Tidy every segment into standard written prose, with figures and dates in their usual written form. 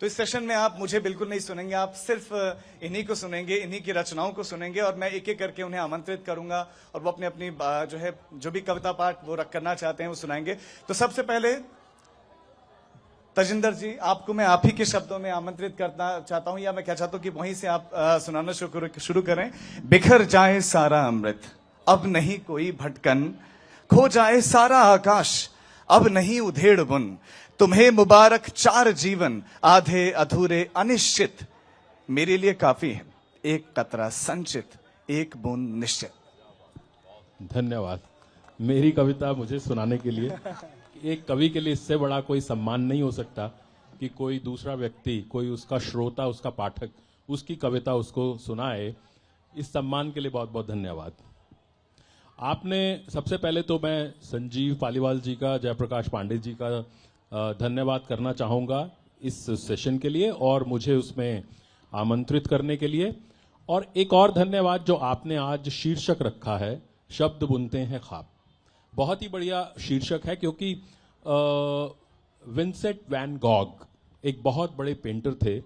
तो इस सेशन में आप मुझे बिल्कुल नहीं सुनेंगे, आप सिर्फ इन्हीं को सुनेंगे, इन्हीं की रचनाओं को सुनेंगे और मैं एक एक करके उन्हें आमंत्रित करूंगा और वो अपनी अपनी जो है जो भी कविता पाठ वो करना चाहते हैं वो सुनाएंगे। तो सबसे पहले तजिंदर जी, आपको मैं आप ही के शब्दों में आमंत्रित करना चाहता हूं, या मैं क्या चाहता हूं कि वहीं से आप सुनाना शुरू करें। बिखर जाए सारा अमृत, अब नहीं कोई भटकन, खो जाए सारा आकाश, अब नहीं उधेड़ बुन, तुम्हें मुबारक 4 जीवन, आधे अधूरे अनिश्चित, मेरे लिए काफी है एक कतरा संचित, एक बूंद निश्चित। धन्यवाद मेरी कविता मुझे सुनाने के लिए। एक कवि के लिए इससे बड़ा कोई सम्मान नहीं हो सकता कि कोई दूसरा व्यक्ति, कोई उसका श्रोता, उसका पाठक उसकी कविता उसको सुनाए। इस सम्मान के लिए बहुत बहुत धन्यवाद। आपने सबसे पहले तो मैं संजीव पालीवाल जी का, जयप्रकाश पांडे जी का धन्यवाद करना चाहूँगा इस सेशन के लिए और मुझे उसमें आमंत्रित करने के लिए। और एक और धन्यवाद जो आपने आज शीर्षक रखा है, शब्द बुनते हैं ख्वाब। बहुत ही बढ़िया शीर्षक है, क्योंकि विंसेंट वैन गॉग एक बहुत बड़े पेंटर थे।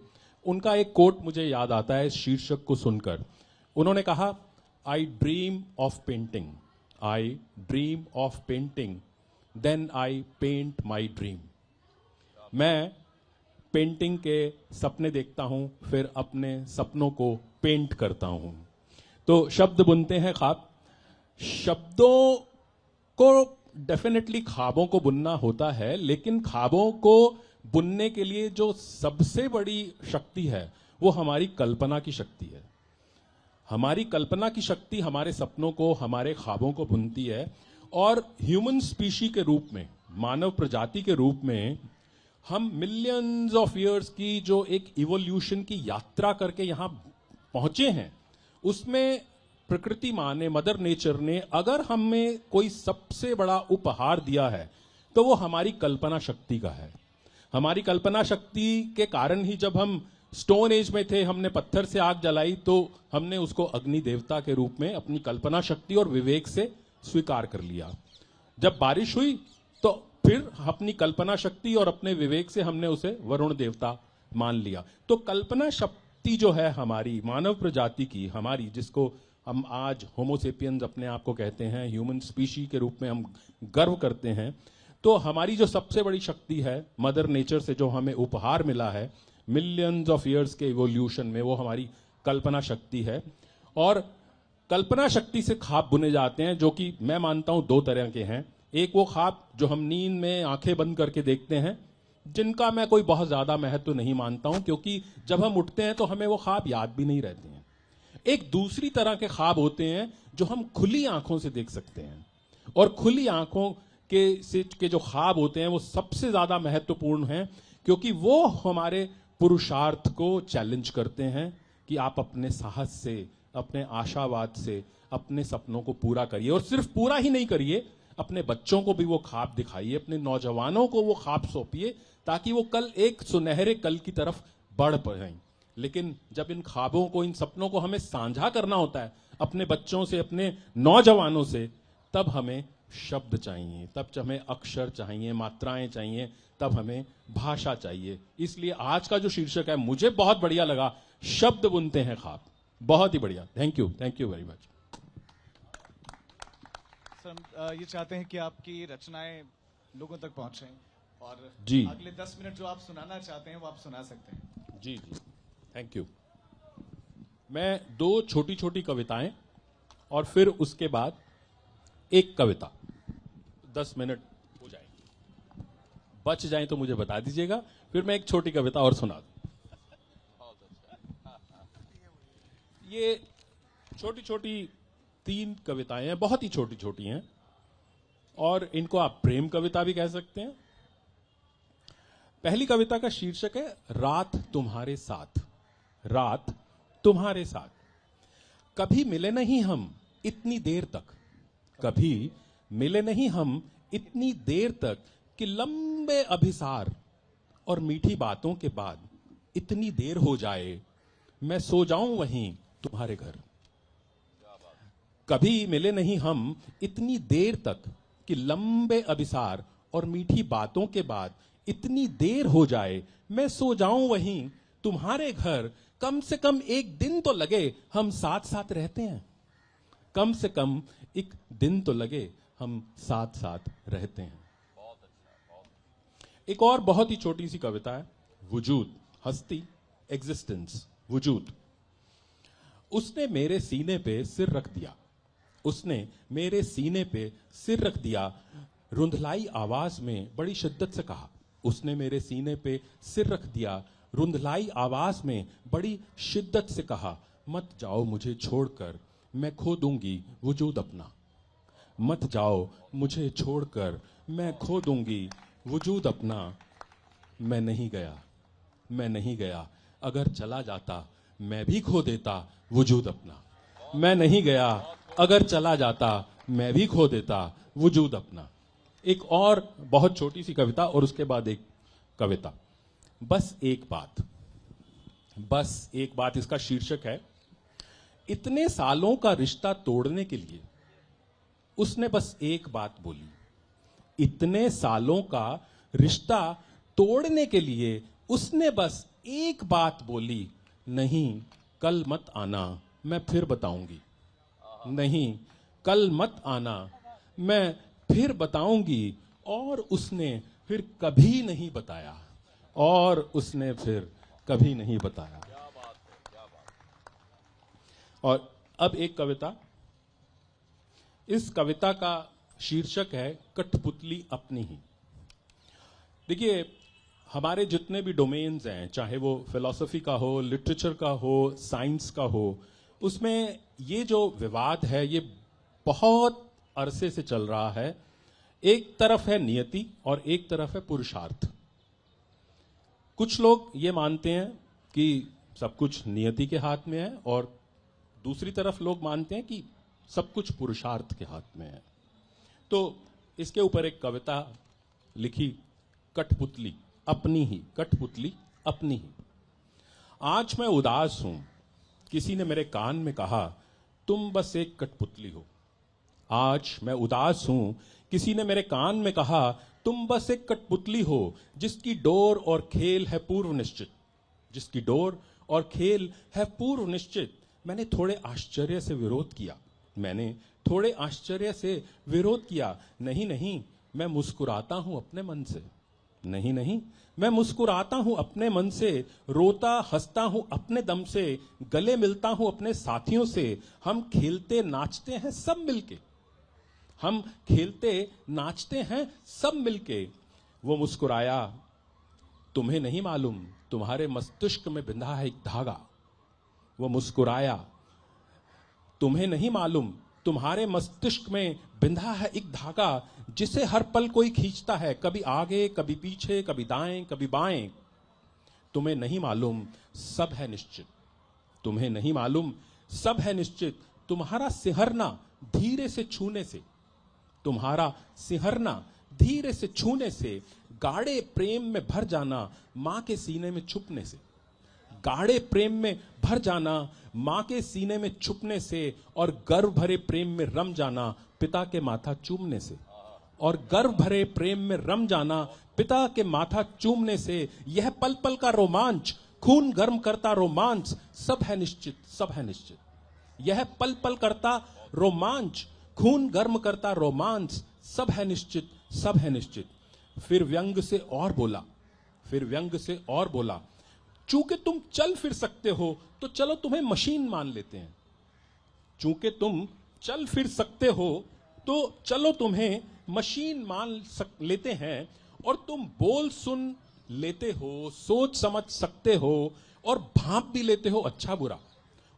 उनका एक कोट मुझे याद आता है इस शीर्षक को सुनकर। उन्होंने कहा, I dream of painting, I dream of painting, then I paint my dream. मैं पेंटिंग के सपने देखता हूं, फिर अपने सपनों को पेंट करता हूं। तो शब्द बुनते हैं ख्वाब। शब्दों को डेफिनेटली ख्वाबों को बुनना होता है, लेकिन ख्वाबों को बुनने के लिए जो सबसे बड़ी शक्ति है वो हमारी कल्पना की शक्ति है। हमारी कल्पना की शक्ति हमारे सपनों को, हमारे ख्वाबों को बुनती है। और ह्यूमन स्पीशी के रूप में, मानव प्रजाति के रूप में, हम मिलियंस ऑफ ईयर्स की जो एक इवोल्यूशन की यात्रा करके यहां पहुंचे हैं, उसमें प्रकृति मां ने, मदर नेचर ने अगर हमें कोई सबसे बड़ा उपहार दिया है तो वो हमारी कल्पना शक्ति का है। हमारी कल्पना शक्ति के कारण ही जब हम स्टोन एज में थे, हमने पत्थर से आग जलाई, तो हमने उसको अग्नि देवता के रूप में अपनी कल्पना शक्ति और विवेक से स्वीकार कर लिया। जब बारिश हुई तो फिर अपनी कल्पना शक्ति और अपने विवेक से हमने उसे वरुण देवता मान लिया। तो कल्पना शक्ति जो है हमारी मानव प्रजाति की, हमारी, जिसको हम आज होमोसेपियंस अपने आप को कहते हैं, ह्यूमन स्पीशी के रूप में हम गर्व करते हैं, तो हमारी जो सबसे बड़ी शक्ति है मदर नेचर से जो हमें उपहार मिला है मिलियंस ऑफ ईयर्स के इवोल्यूशन में, वो हमारी कल्पना शक्ति है। और कल्पना शक्ति से ख्वाब बुने जाते हैं, जो कि मैं मानता हूं 2 तरह के हैं। एक वो ख्वाब जो हम नींद में आंखें बंद करके देखते हैं, जिनका मैं कोई बहुत ज्यादा महत्व नहीं मानता हूं, क्योंकि जब हम उठते हैं तो हमें वो ख्वाब याद भी नहीं रहते हैं। एक दूसरी तरह के ख्वाब होते हैं जो हम खुली आंखों से देख सकते हैं, और खुली आंखों के जो ख्वाब होते हैं वो सबसे ज्यादा महत्वपूर्ण हैं, क्योंकि वो हमारे पुरुषार्थ को चैलेंज करते हैं कि आप अपने साहस से, अपने आशावाद से अपने सपनों को पूरा करिए। और सिर्फ पूरा ही नहीं करिए, अपने बच्चों को भी वो ख्वाब दिखाइए, अपने नौजवानों को वो ख्वाब सौंपिए, ताकि वो कल एक सुनहरे कल की तरफ बढ़ पाएं। लेकिन जब इन ख्वाबों को, इन सपनों को हमें साझा करना होता है अपने बच्चों से, अपने नौजवानों से, तब हमें शब्द चाहिए, तब हमें अक्षर चाहिए, मात्राएं चाहिए, तब हमें भाषा चाहिए। इसलिए आज का जो शीर्षक है मुझे बहुत बढ़िया लगा, शब्द बुनते हैं ख्वाब। बहुत ही बढ़िया। Thank you very much. Sir, ये चाहते हैं कि आपकी रचनाएं लोगों तक पहुंचें और जी, अगले 10 मिनट जो आप सुनाना चाहते हैं वो आप सुना सकते हैं। जी, थैंक यू। मैं 2 छोटी छोटी कविताएं और फिर उसके बाद एक कविता, 10 मिनट हो जाए, बच जाए तो मुझे बता दीजिएगा, फिर मैं एक छोटी कविता और सुना दूं। ये छोटी छोटी 3 कविताएं हैं, बहुत ही छोटी छोटी हैं, और इनको आप प्रेम कविता भी कह सकते हैं। पहली कविता का शीर्षक है रात तुम्हारे साथ। रात तुम्हारे साथ। कभी मिले नहीं हम इतनी देर तक, कभी मिले नहीं हम इतनी देर तक कि लंबे अभिसार और मीठी बातों के बाद इतनी देर हो जाए मैं सो जाऊं वहीं तुम्हारे घर। कभी मिले नहीं हम इतनी देर तक कि लंबे अभिसार और मीठी बातों के बाद इतनी देर हो जाए मैं सो जाऊं वहीं तुम्हारे घर, कम से कम एक दिन तो लगे हम साथ साथ रहते हैं, कम से कम एक दिन तो लगे हम साथ साथ रहते हैं। एक और बहुत ही छोटी सी कविता है, वजूद, हस्ती, एग्जिस्टेंस, वजूद। उसने मेरे सीने पे सिर रख दिया, उसने मेरे सीने पे सिर रख दिया, रुंधलाई आवाज में बड़ी शिद्दत से कहा। उसने मेरे सीने पे सिर रख दिया, रुंधलाई आवाज में बड़ी शिद्दत से कहा, मत जाओ मुझे छोड़कर, मैं खो दूंगी वजूद अपना। मत जाओ मुझे छोड़कर, मैं खो दूंगी वजूद अपना। मैं नहीं गया, मैं नहीं गया, अगर चला जाता मैं भी खो देता वजूद अपना। मैं नहीं गया, अगर चला जाता मैं भी खो देता वजूद अपना। एक और बहुत छोटी सी कविता और उसके बाद एक कविता, बस एक बात, बस एक बात, इसका शीर्षक है, इतने सालों का रिश्ता तोड़ने के लिए उसने बस एक बात बोली। इतने सालों का रिश्ता तोड़ने के लिए उसने बस एक बात बोली, नहीं कल मत आना मैं फिर बताऊंगी। नहीं कल मत आना मैं फिर बताऊंगी। और उसने फिर कभी नहीं बताया, और उसने फिर कभी नहीं बताया। और अब एक कविता, इस कविता का शीर्षक है कठपुतली अपनी ही। देखिए, हमारे जितने भी डोमेन्स हैं, चाहे वो फिलॉसफी का हो, लिटरेचर का हो, साइंस का हो, उसमें ये जो विवाद है ये बहुत अरसे से चल रहा है। एक तरफ है नियति और एक तरफ है पुरुषार्थ। कुछ लोग ये मानते हैं कि सब कुछ नियति के हाथ में है, और दूसरी तरफ लोग मानते हैं कि सब कुछ पुरुषार्थ के हाथ में है। तो इसके ऊपर एक कविता लिखी, कठपुतली अपनी ही, कठपुतली अपनी ही। आज मैं उदास हूं, किसी ने मेरे कान में कहा, तुम बस एक कठपुतली हो। आज मैं उदास हूं, किसी ने मेरे कान में कहा, तुम बस एक कठपुतली हो, जिसकी डोर और खेल है पूर्व निश्चित, जिसकी डोर और खेल है पूर्व निश्चित। मैंने थोड़े आश्चर्य से विरोध किया, मैंने थोड़े आश्चर्य से विरोध किया। नहीं नहीं, मैं मुस्कुराता हूं अपने मन से। नहीं नहीं, मैं मुस्कुराता हूं अपने मन से, रोता हंसता हूं अपने दम से, गले मिलता हूं अपने साथियों से। हम खेलते नाचते हैं सब मिलके, हम खेलते नाचते हैं सब मिलके। वो मुस्कुराया, तुम्हें नहीं मालूम तुम्हारे मस्तिष्क में बिंधा है एक धागा। वो मुस्कुराया, तुम्हें नहीं मालूम तुम्हारे मस्तिष्क में बिंधा है एक धागा, जिसे हर पल कोई खींचता है, कभी आगे कभी पीछे, कभी दाएं कभी बाएं। तुम्हें नहीं मालूम सब है निश्चित, तुम्हें नहीं मालूम सब है निश्चित। तुम्हारा सिहरना धीरे से छूने से, तुम्हारा सिहरना धीरे से छूने से, गाढ़े प्रेम में भर जाना मां के सीने में छुपने से, गाढ़े प्रेम में भर जाना मां के सीने में छुपने से, और गर्व भरे प्रेम में रम जाना पिता के माथा चूमने से, और गर्व भरे प्रेम में रम जाना पिता के माथा चूमने से। यह पल पल का रोमांच, खून गर्म करता रोमांच, सब है निश्चित, सब है निश्चित। यह पल पल करता रोमांच, खून गर्म करता रोमांच, सब है निश्चित, सब है निश्चित। फिर व्यंग से और बोला, फिर व्यंग से और बोला, चूंकि तुम चल फिर सकते हो तो चलो तुम्हें मशीन मान लेते हैं। चूंकि तुम चल फिर सकते हो तो चलो तुम्हें मशीन मान लेते हैं, और तुम बोल सुन लेते हो, सोच समझ सकते हो, और भांप भी लेते हो अच्छा बुरा।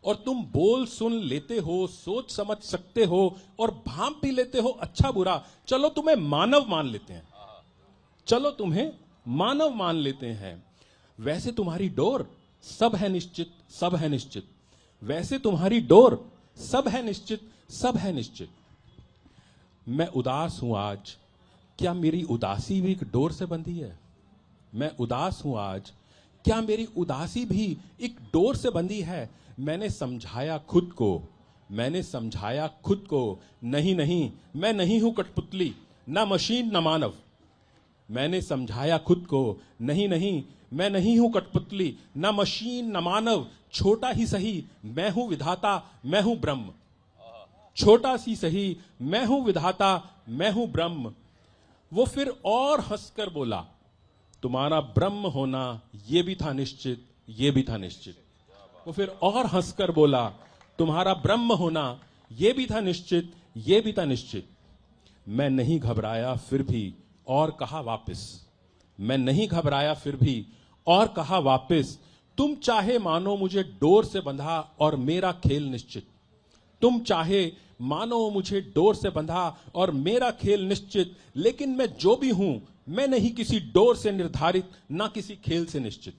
और तुम बोल सुन लेते हो, सोच समझ सकते हो, और भांप भी लेते हो अच्छा बुरा। चलो तुम्हें मानव मान लेते हैं, चलो तुम्हें मानव मान लेते हैं। वैसे तुम्हारी डोर सब है निश्चित, सब है निश्चित। वैसे तुम्हारी डोर सब है निश्चित, सब है निश्चित। मैं उदास हूं आज, क्या मेरी उदासी भी एक डोर से बंधी है? मैं उदास हूं आज, क्या मेरी उदासी भी एक डोर से बंधी है? मैंने समझाया खुद को, मैंने समझाया खुद को, नहीं नहीं, मैं नहीं हूं कठपुतली, ना मशीन ना मानव। मैंने समझाया खुद को, नहीं नहीं, मैं नहीं हूं कठपुतली, न मशीन न मानव, छोटा ही सही मैं हूं विधाता, मैं हूं ब्रह्म। छोटा सी सही मैं हूं विधाता, मैं हूं ब्रह्म। वो फिर और हंसकर बोला, तुम्हारा ब्रह्म होना ये भी था निश्चित, ये भी था निश्चित। वो फिर और हंसकर बोला, तुम्हारा ब्रह्म होना ये भी था निश्चित, ये भी था निश्चित। मैं नहीं घबराया फिर भी और कहा वापस, मैं नहीं घबराया फिर भी और कहा वापस, तुम चाहे मानो मुझे डोर से बंधा और मेरा खेल निश्चित। तुम चाहे मानो मुझे डोर से बंधा और मेरा खेल निश्चित, लेकिन मैं जो भी हूं मैं नहीं किसी डोर से निर्धारित, ना किसी खेल से निश्चित।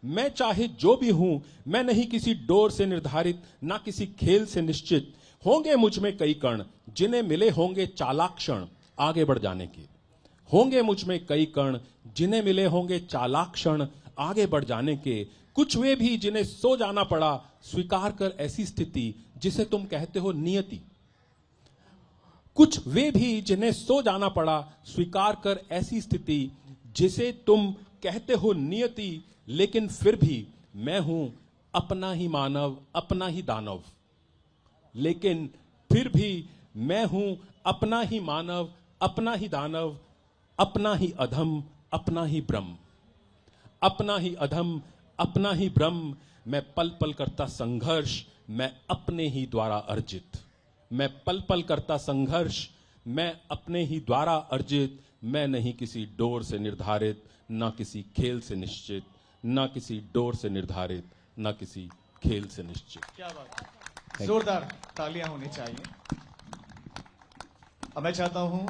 मैं चाहे जो भी हूं मैं नहीं किसी डोर से निर्धारित, ना किसी खेल से निश्चित। होंगे मुझ में कई कण जिन्हें मिले होंगे चालाक क्षण आगे बढ़ जाने के। होंगे मुझ में कई कण जिन्हें मिले होंगे चालाक क्षण आगे बढ़ जाने के। कुछ वे भी जिन्हें सो जाना पड़ा स्वीकार कर ऐसी स्थिति जिसे तुम कहते हो नियति। कुछ वे भी जिन्हें सो जाना पड़ा स्वीकार कर ऐसी स्थिति जिसे तुम कहते हो नियति, लेकिन फिर भी मैं हूं अपना ही मानव, अपना ही दानव। लेकिन फिर भी मैं हूं अपना ही मानव, अपना ही दानव, अपना ही अधम, अपना ही ब्रह्म। अपना ही अधम, अपना ही ब्रह्म। मैं पल पल करता संघर्ष, मैं अपने ही द्वारा अर्जित। मैं पल पल करता संघर्ष, मैं अपने ही द्वारा अर्जित। मैं नहीं किसी डोर से निर्धारित, ना किसी खेल से निश्चित। ना किसी डोर से निर्धारित, ना किसी खेल से निश्चित। क्या बात है, जोरदार तालियां होनी चाहिए। अब मैं चाहता हूं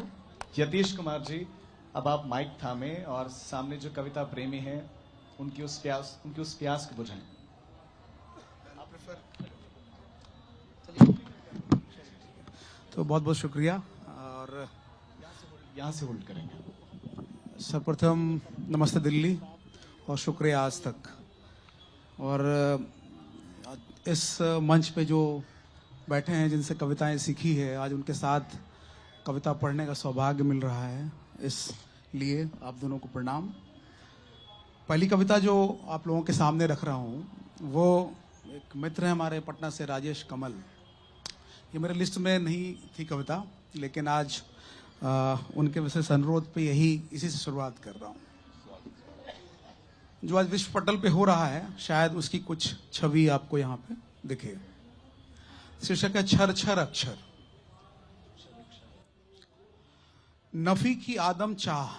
यतीश कुमार जी, अब आप माइक थामें और सामने जो कविता प्रेमी हैं उनकी उस प्यास को बुझाएं। तो बहुत बहुत शुक्रिया। और यहां से होल्ड करेंगे। सर्वप्रथम नमस्ते दिल्ली और शुक्रिया आज तक। और इस मंच पे जो बैठे हैं, जिनसे कविताएं सीखी है, आज उनके साथ कविता पढ़ने का सौभाग्य मिल रहा है, इसलिए आप दोनों को प्रणाम। पहली कविता जो आप लोगों के सामने रख रहा हूँ वो एक मित्र है हमारे पटना से, राजेश कमल। ये मेरे लिस्ट में नहीं थी कविता, लेकिन आज उनके विशेष अनुरोध पे इसी से शुरुआत कर रहा हूँ। जो आज विश्व पटल पे हो रहा है, शायद उसकी कुछ छवि आपको यहाँ पे दिखे। शीर्षक है छर छर अक्षर। नफी की आदम चाह,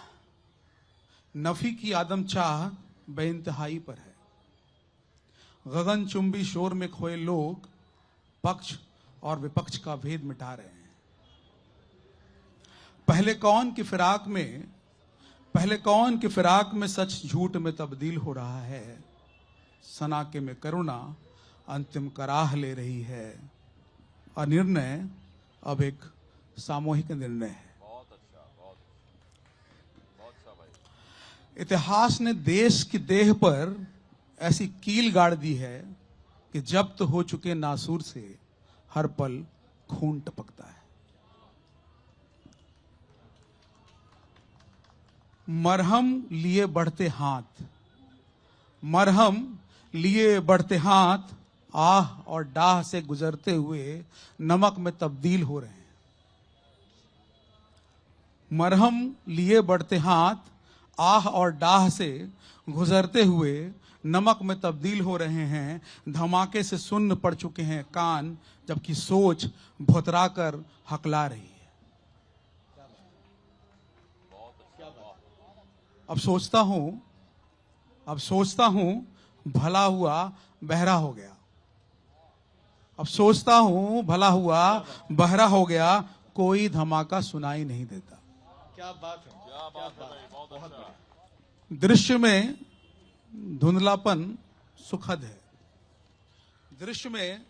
नफी की आदम चाह बेइंतहाई पर है। गगन चुंबी शोर में खोए लोग पक्ष और विपक्ष का भेद मिटा रहे हैं। पहले कौन की फिराक में सच झूठ में तब्दील हो रहा है। सनाके में करुणा अंतिम कराह ले रही है। और निर्णय अब एक सामूहिक निर्णय है। इतिहास ने देश की देह पर ऐसी कील गाड़ दी है कि जब्त हो चुके नासूर से हर पल खून टपकता है। मरहम लिए बढ़ते हाथ, मरहम लिए बढ़ते हाथ आह और डाह से गुजरते हुए नमक में तब्दील हो रहे हैं। मरहम लिए बढ़ते हाथ आह और डाह से गुजरते हुए नमक में तब्दील हो रहे हैं। धमाके से सुन्न पड़ चुके हैं कान, जबकि सोच भुतरा कर हकला रही है। अब सोचता हूं भला हुआ बहरा हो गया। अब सोचता हूं भला हुआ बहरा हो गया, कोई धमाका सुनाई नहीं देता। क्या बात है, क्या बात है, बहुत बढ़िया। दृश्य में धुंधलापन सुखद है। दृश्य में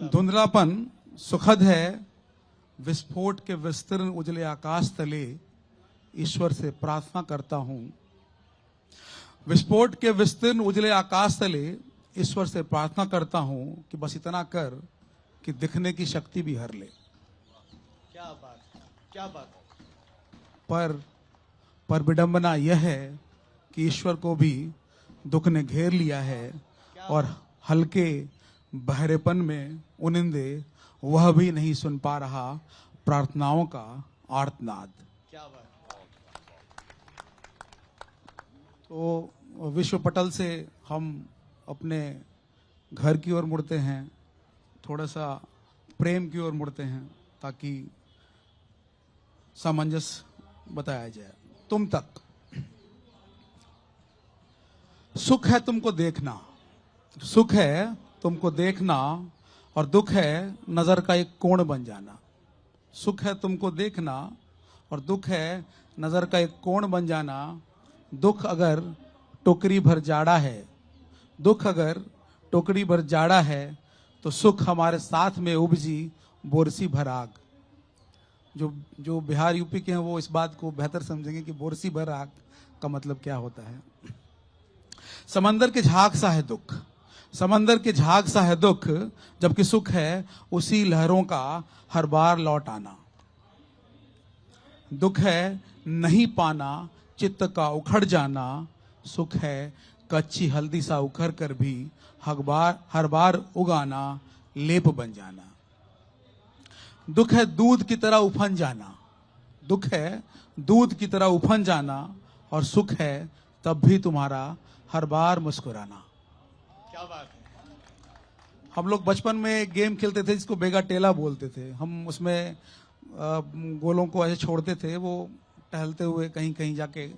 धुंधलापन सुखद है। विस्फोट के विस्तीर्ण उजले आकाश तले ईश्वर से प्रार्थना करता हूं। विस्फोट के विस्तीर्ण उजले आकाश तले ईश्वर से प्रार्थना करता हूं कि बस इतना कर कि दिखने की शक्ति भी हर ले। क्या बात, क्या बात। पर विडंबना यह है कि ईश्वर को भी दुख ने घेर लिया है और हल्के बहरेपन में उनिंदे वह भी नहीं सुन पा रहा प्रार्थनाओं का आर्तनाद। क्या बात। तो विश्व पटल से हम अपने घर की ओर मुड़ते हैं, थोड़ा सा प्रेम की ओर मुड़ते हैं ताकि सामंजस्य बताया जाए। तुम तक सुख है तुमको देखना, सुख है तुमको देखना और दुख है नजर का एक कोण बन जाना। सुख है तुमको देखना और दुख है नजर का एक कोण बन जाना। दुख अगर टोकरी भर जाड़ा है, दुख अगर टोकरी भर जाड़ा है तो सुख हमारे साथ में उपजी बोरसी भर आग। जो बिहार यूपी के हैं वो इस बात को बेहतर समझेंगे कि बोरसी भर आग का मतलब क्या होता है। समंदर के झाग सा है दुख, समंदर के झाग सा है दुख, जबकि सुख है उसी लहरों का हर बार लौट आना। दुख है नहीं पाना चित्त का उखड़ जाना, सुख है कच्ची हल्दी सा उखड़ कर भी हर बार उगाना, लेप बन जाना। दुख है दूध की तरह उफन जाना, दुख है दूध की तरह उफन जाना और सुख है तब भी तुम्हारा हर बार मुस्कुराना। क्या बात है। हम लोग बचपन में एक गेम खेलते थे जिसको बेगा टेला बोलते थे। हम उसमें गोलों को ऐसे छोड़ते थे, वो टहलते हुए कहीं कहीं जाके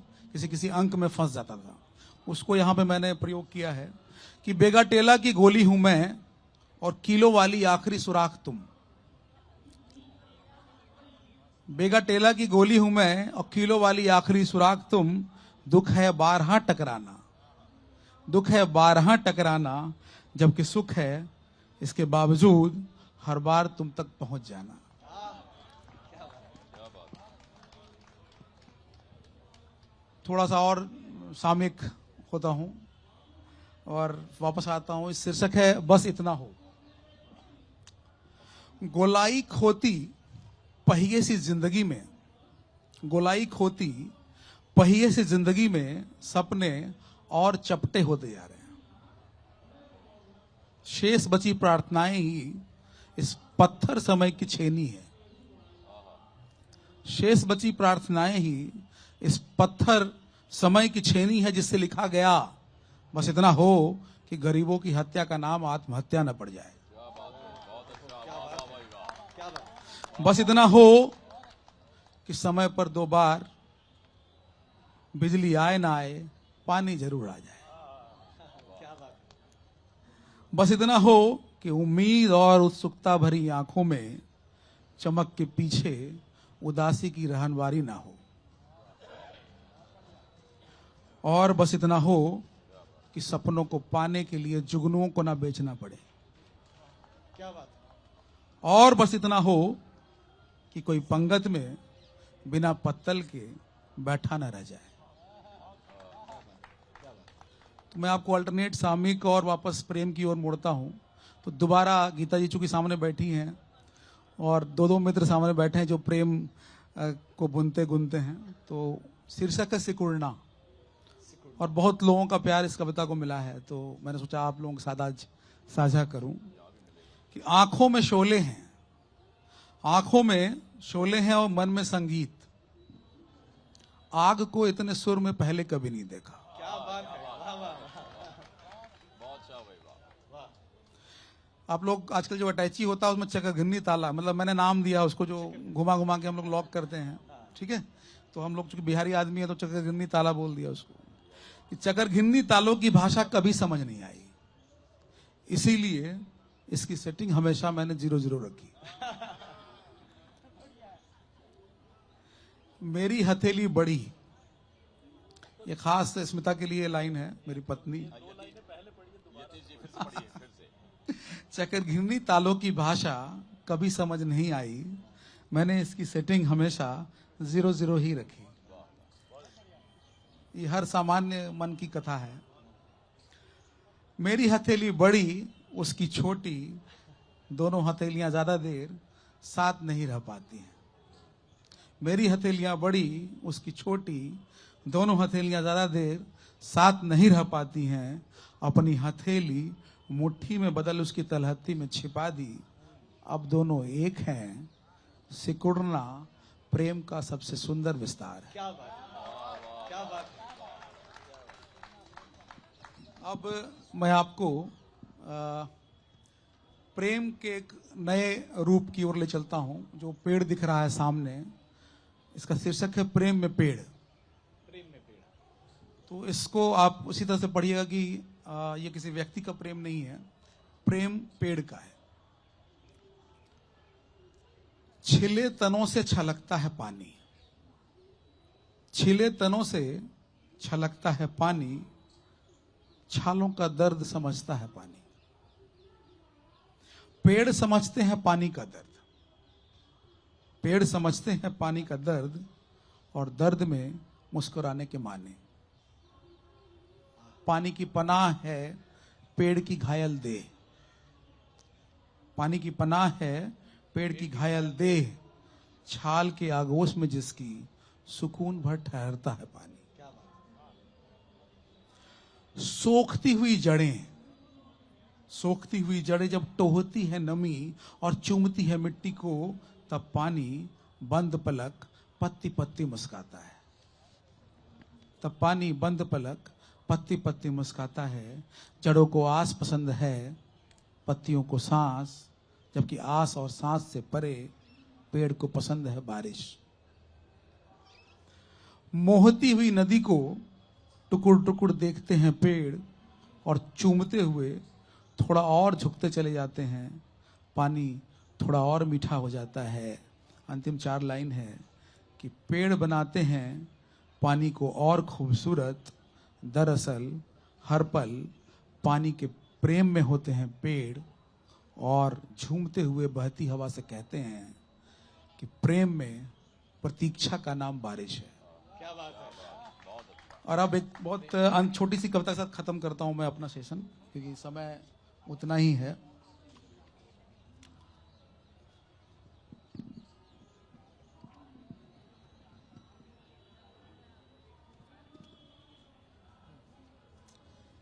किसी अंक में फंस जाता था। उसको यहाँ पे मैंने प्रयोग किया है कि बेगा टेला की गोली हूं मैं और किलो वाली आखिरी सुराख तुम। बेगा टेला की गोली हूं मैं और किलो वाली आखिरी सुराख तुम। दुख है बारहा टकराना, दुख है बारहा टकराना, जबकि सुख है इसके बावजूद हर बार तुम तक पहुंच जाना। थोड़ा सा और सामयिक होता हूं और वापस आता हूं। इस शीर्षक है बस इतना हो। गोलाई खोती पहिए सी जिंदगी में, गोलाई खोती पहिए सी जिंदगी में सपने और चपटे होते जा रहे हैं। शेष बची प्रार्थनाएं ही इस पत्थर समय की छेनी है। शेष बची प्रार्थनाएं ही इस पत्थर समय की छेनी है जिससे लिखा गया बस इतना हो कि गरीबों की हत्या का नाम आत्महत्या न पड़ जाए। बस इतना हो कि समय पर 2 बार बिजली आए ना आए पानी जरूर आ जाए। बस इतना हो कि उम्मीद और उत्सुकता भरी आंखों में चमक के पीछे उदासी की रहनवारी ना हो। और बस इतना हो कि सपनों को पाने के लिए जुगनुओं को ना बेचना पड़े। क्या बात। और बस इतना हो कि कोई पंगत में बिना पत्तल के बैठा ना रह जाए। तो मैं आपको अल्टरनेट सामयिक और वापस प्रेम की ओर मोड़ता हूं। तो दोबारा गीता जी चूंकि सामने बैठी हैं और 2 मित्र सामने बैठे हैं जो प्रेम को बुनते गुनते हैं। तो शीर्षक है सिकुड़ना और बहुत लोगों का प्यार इस कविता को मिला है। तो मैंने सोचा आप लोगों के साथ आज साझा करूं कि आंखों में शोले हैं, आंखों में शोले हैं और मन में संगीत। आग को इतने सुर में पहले कभी नहीं देखा। क्या बात है। वाह वाह। आप लोग आजकल जो अटैची होता है उसमें चक्रघिन्नी ताला, मतलब मैंने नाम दिया उसको, जो घुमा घुमा के हम लोग लॉक करते हैं। ठीक है, तो हम लोग चूंकि बिहारी आदमी है तो चक्रघिन्नी ताला बोल दिया उसको। चक्रघिन्नी तालों की भाषा कभी समझ नहीं आई, इसीलिए इसकी सेटिंग हमेशा मैंने 0-0 रखी। मेरी हथेली बड़ी, ये खास स्मिता के लिए लाइन है, मेरी पत्नी। चक्रघिन्नी तालों की भाषा कभी समझ नहीं आई, मैंने इसकी सेटिंग हमेशा 0-0 ही रखी। ये हर सामान्य मन की कथा है। मेरी हथेली बड़ी, उसकी छोटी, दोनों हथेलियां ज्यादा देर साथ नहीं रह पाती हैं। मेरी हथेलियां बड़ी उसकी छोटी, दोनों हथेलियां ज्यादा देर साथ नहीं रह पाती हैं। अपनी हथेली मुट्ठी में बदल उसकी तलहत्ती में छिपा दी, अब दोनों एक हैं। सिकुड़ना प्रेम का सबसे सुंदर विस्तार है। क्या बात, क्या बात। अब मैं आपको प्रेम के एक नए रूप की ओर ले चलता हूं। जो पेड़ दिख रहा है सामने, इसका शीर्षक है प्रेम में पेड़। प्रेम में पेड़। तो इसको आप उसी तरह से पढ़िएगा कि ये किसी व्यक्ति का प्रेम नहीं है, प्रेम पेड़ का है। छिले तनों से छलकता है पानी, छिले तनों से छलकता है पानी, छालों का दर्द समझता है पानी। पेड़ समझते हैं पानी का दर्द, पेड़ समझते हैं पानी का दर्द, और दर्द में मुस्कुराने के माने। पानी की पनाह है पेड़ की घायल देह, पानी की पनाह है पेड़ की घायल देह, छाल के आगोश में जिसकी सुकून भर ठहरता है पानी। सोखती हुई जड़ें, सोखती हुई जड़ें जब टोहती है नमी और चूमती है मिट्टी को, तब पानी बंद पलक पत्ती पत्ती मुस्काता है। तब पानी बंद पलक पत्ती पत्ती मुस्काता है। जड़ों को आस पसंद है, पत्तियों को सांस, जबकि आस और सांस से परे पेड़ को पसंद है बारिश। मोहती हुई नदी को टुकुर टुकुर देखते हैं पेड़, और चूमते हुए थोड़ा और झुकते चले जाते हैं। पानी थोड़ा और मीठा हो जाता है। अंतिम 4 लाइन है कि पेड़ बनाते हैं पानी को और खूबसूरत, दरअसल हर पल पानी के प्रेम में होते हैं पेड़, और झूमते हुए बहती हवा से कहते हैं कि प्रेम में प्रतीक्षा का नाम बारिश है। क्या बात है। और अब एक बहुत छोटी सी कविता के साथ खत्म करता हूं मैं अपना सेशन, क्योंकि समय उतना ही है।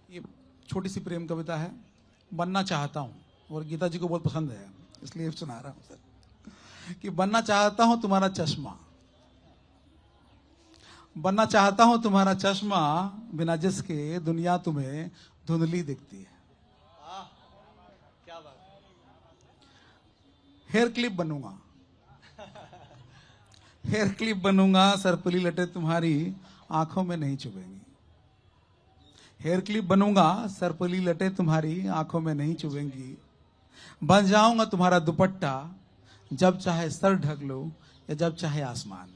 ये छोटी सी प्रेम कविता है। बनना चाहता हूं, और गीता जी को बहुत पसंद है, इसलिए सुना रहा हूं सर। कि बनना चाहता हूं तुम्हारा चश्मा, बनना चाहता हूं तुम्हारा चश्मा, बिना जिसके दुनिया तुम्हें धुंधली दिखती है। क्या बात। हेयर क्लिप बनूंगा, हेयर क्लिप बनूंगा, सरपली लटे तुम्हारी आंखों में नहीं चुभेंगी। हेयर क्लिप बनूंगा, सरपली लटे तुम्हारी आंखों में नहीं चुभेंगी। बन जाऊंगा तुम्हारा दुपट्टा, जब चाहे सर ढक लो या जब चाहे आसमान।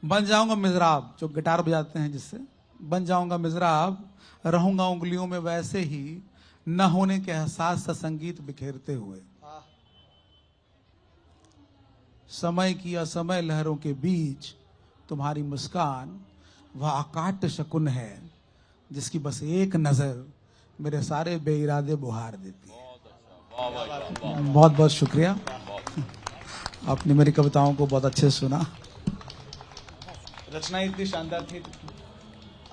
बन जाऊंगा मिजराब, जो गिटार बजाते हैं जिससे, बन जाऊंगा मिजराब, रहूंगा उंगलियों में वैसे ही न होने के एहसास सा संगीत बिखेरते हुए। समय की असमय लहरों के बीच तुम्हारी मुस्कान वह अकाट्य शकुन है, जिसकी बस एक नजर मेरे सारे बेइरादे बुहार देती है। बहुत बहुत शुक्रिया, आपने मेरी कविताओं को बहुत अच्छे से सुना। रचनाएं इतनी शानदार थी,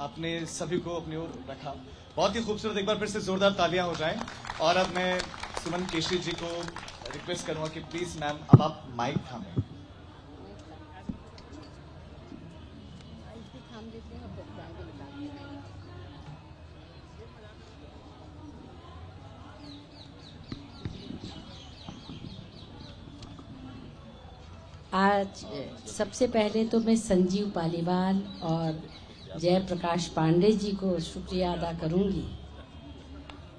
आपने सभी को अपनी ओर रखा। बहुत ही खूबसूरत। एक बार फिर से जोरदार तालियां हो जाएं। और अब मैं सुमन केशरी जी को रिक्वेस्ट करूंगा कि प्लीज मैम अब आप माइक थामें। आज सबसे पहले तो मैं संजीव पालीवाल और जयप्रकाश पांडे जी को शुक्रिया अदा करूंगी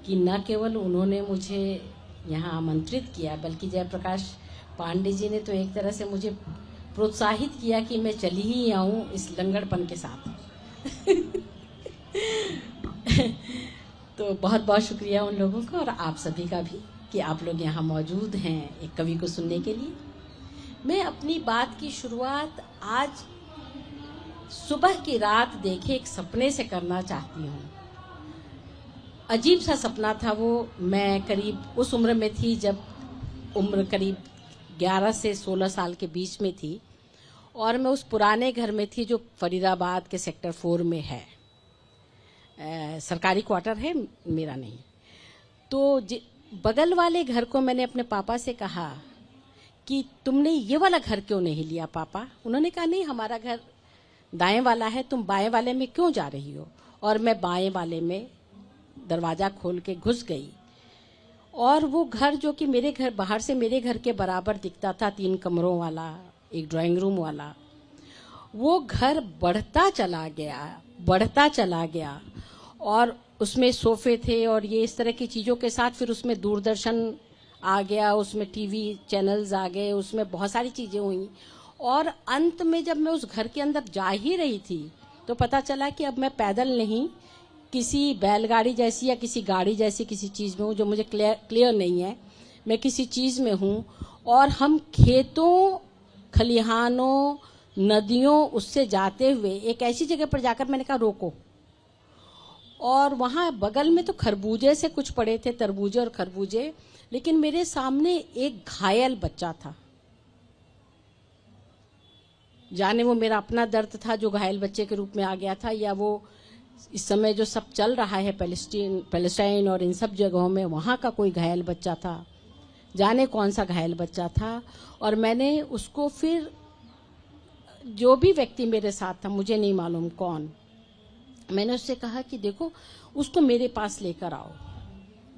कि न केवल उन्होंने मुझे यहाँ आमंत्रित किया, बल्कि जयप्रकाश पांडे जी ने तो एक तरह से मुझे प्रोत्साहित किया कि मैं चली ही आऊँ इस लंगड़पन के साथ। तो बहुत बहुत शुक्रिया उन लोगों का और आप सभी का भी कि आप लोग यहाँ मौजूद हैं एक कवि को सुनने के लिए। मैं अपनी बात की शुरुआत आज सुबह की रात देखे एक सपने से करना चाहती हूँ। अजीब सा सपना था वो। मैं करीब उस उम्र में थी जब उम्र करीब 11 से 16 साल के बीच में थी और मैं उस पुराने घर में थी जो फरीदाबाद के सेक्टर 4 में है। सरकारी क्वार्टर है, मेरा नहीं। तो बगल वाले घर को मैंने अपने पापा से कहा कि तुमने ये वाला घर क्यों नहीं लिया पापा? उन्होंने कहा नहीं, हमारा घर दाएं वाला है, तुम बाएं वाले में क्यों जा रही हो? और मैं बाएं वाले में दरवाज़ा खोल के घुस गई और वो घर जो कि मेरे घर बाहर से मेरे घर के बराबर दिखता था, 3 कमरों वाला, एक ड्राइंग रूम वाला, वो घर बढ़ता चला गया और उसमें सोफे थे और ये इस तरह की चीज़ों के साथ फिर उसमें दूरदर्शन आ गया, उसमें टीवी चैनल्स आ गए, उसमें बहुत सारी चीज़ें हुई और अंत में जब मैं उस घर के अंदर जा ही रही थी तो पता चला कि अब मैं पैदल नहीं, किसी बैलगाड़ी जैसी या किसी गाड़ी जैसी किसी चीज़ में हूँ, जो मुझे क्लियर नहीं है। मैं किसी चीज़ में हूँ और हम खेतों, खलिहानों, नदियों उससे जाते हुए एक ऐसी जगह पर जाकर मैंने कहा रोको, और वहाँ बगल में तो खरबूजे से कुछ पड़े थे, तरबूजे और खरबूजे, लेकिन मेरे सामने एक घायल बच्चा था। जाने वो मेरा अपना दर्द था जो घायल बच्चे के रूप में आ गया था, या वो इस समय जो सब चल रहा है पैलेस्टाइन और इन सब जगहों में, वहाँ का कोई घायल बच्चा था, जाने कौन सा घायल बच्चा था। और मैंने उसको फिर, जो भी व्यक्ति मेरे साथ था, मुझे नहीं मालूम कौन, मैंने उससे कहा कि देखो उसको मेरे पास लेकर आओ,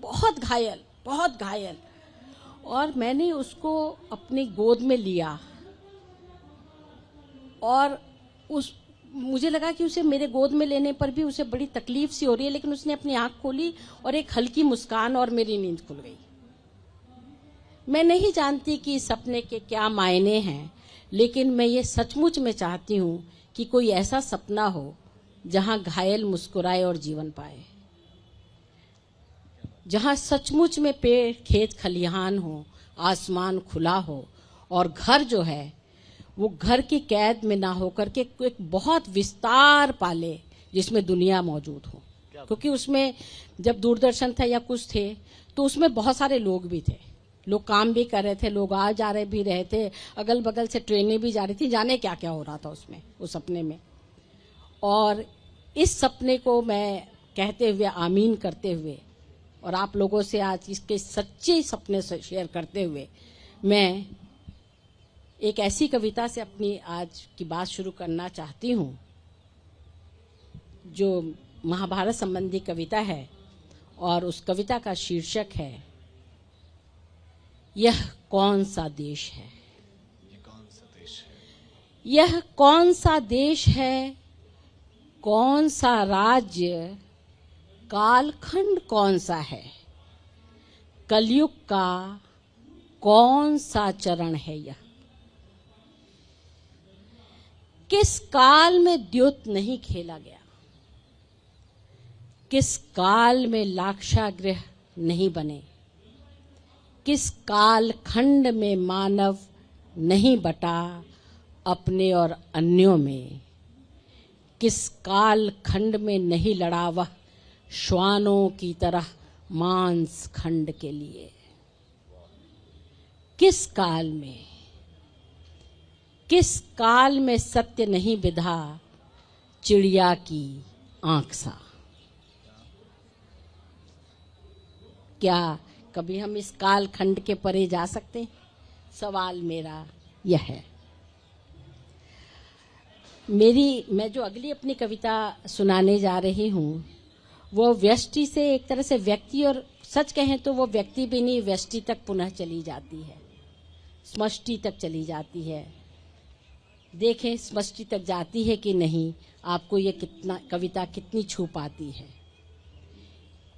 बहुत घायल। और मैंने उसको अपनी गोद में लिया और मुझे लगा कि उसे मेरे गोद में लेने पर भी उसे बड़ी तकलीफ सी हो रही है, लेकिन उसने अपनी आंख खोली और एक हल्की मुस्कान और मेरी नींद खुल गई। मैं नहीं जानती कि सपने के क्या मायने हैं, लेकिन मैं ये सचमुच में चाहती हूँ कि कोई ऐसा सपना हो जहाँ घायल मुस्कुराए और जीवन पाए, जहाँ सचमुच में पेड़, खेत, खलिहान हो, आसमान खुला हो और घर जो है वो घर की कैद में ना होकर के एक बहुत विस्तार पाले जिसमें दुनिया मौजूद हो। क्योंकि उसमें जब दूरदर्शन था या कुछ थे तो उसमें बहुत सारे लोग भी थे, लोग काम भी कर रहे थे, लोग आ जा रहे भी रहे थे, अगल बगल से ट्रेनें भी जा रही थी, जाने क्या क्या हो रहा था उसमें, उस सपने में। और इस सपने को मैं कहते हुए, आमीन करते हुए, और आप लोगों से आज इसके सच्चे सपने से शेयर करते हुए, मैं एक ऐसी कविता से अपनी आज की बात शुरू करना चाहती हूँ जो महाभारत संबंधी कविता है और उस कविता का शीर्षक है यह कौन सा देश है। यह कौन सा देश है, कौन सा राज्य, कालखंड कौन सा है, कलयुग का कौन सा चरण है यह। किस काल में द्योत नहीं खेला गया, किस काल में लाक्षागृह नहीं बने, किस काल खंड में मानव नहीं बटा अपने और अन्यों में, किस काल खंड में नहीं लड़ा वह श्वानों की तरह मांस खंड के लिए। किस काल में सत्य नहीं विधा चिड़िया की आंख सा। क्या कभी हम इस काल खंड के परे जा सकते हैं? सवाल मेरा यह है। मैं जो अगली अपनी कविता सुनाने जा रही हूँ वो व्यष्टि से, एक तरह से व्यक्ति, और सच कहें तो वो व्यक्ति भी नहीं, व्यष्टि तक पुनः चली जाती है, समष्टि तक चली जाती है। देखें समष्टि तक जाती है कि नहीं, आपको ये कविता कितनी छू पाती है।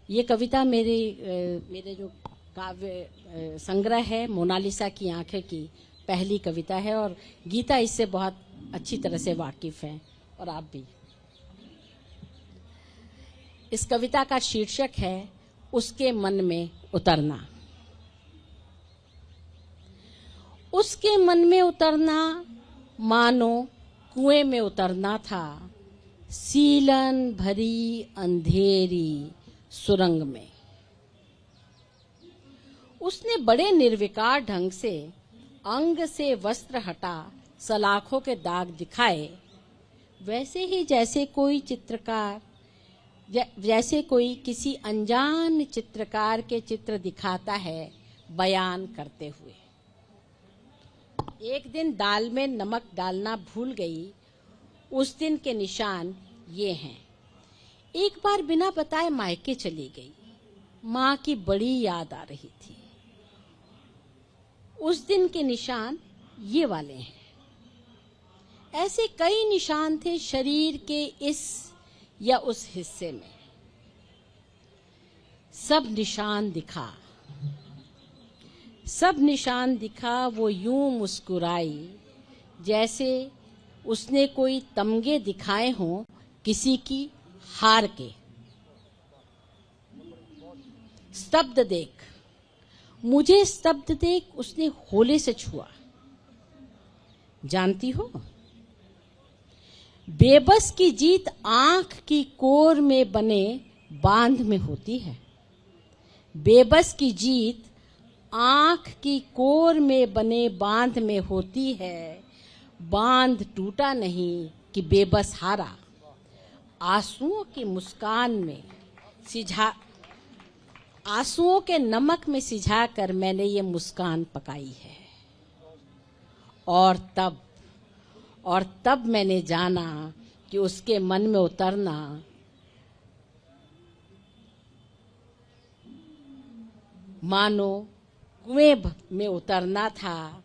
ये कविता मेरे जो काव्य संग्रह है मोनालिसा की आंखें की पहली कविता है, और गीता इससे बहुत अच्छी तरह से वाकिफ है और आप भी। इस कविता का शीर्षक है उसके मन में उतरना। उसके मन में उतरना मानो कुएं में उतरना था, सीलन भरी अंधेरी सुरंग में। उसने बड़े निर्विकार ढंग से अंग से वस्त्र हटा सलाखों के दाग दिखाए, वैसे ही जैसे कोई किसी अनजान चित्रकार के चित्र दिखाता है बयान करते हुए। एक दिन दाल में नमक डालना भूल गई, उस दिन के निशान ये हैं। एक बार बिना बताए मायके चली गई, माँ की बड़ी याद आ रही थी, उस दिन के निशान ये वाले हैं। ऐसे कई निशान थे शरीर के इस या उस हिस्से में। सब निशान दिखा, वो यूं मुस्कुराई जैसे उसने कोई तमगे दिखाए हों किसी की हार के। मुझे स्तब्ध देख उसने होले से छुआ। जानती हो, बेबस की जीत आंख की कोर में बने बांध में होती है। बेबस की जीत आंख की कोर में बने बांध में होती है। बांध टूटा नहीं कि बेबस हारा। आंसुओं की मुस्कान में आंसुओं के नमक में सिझा कर मैंने ये मुस्कान पकाई है। और तब मैंने जाना कि उसके मन में उतरना मानो कुएं में उतरना था,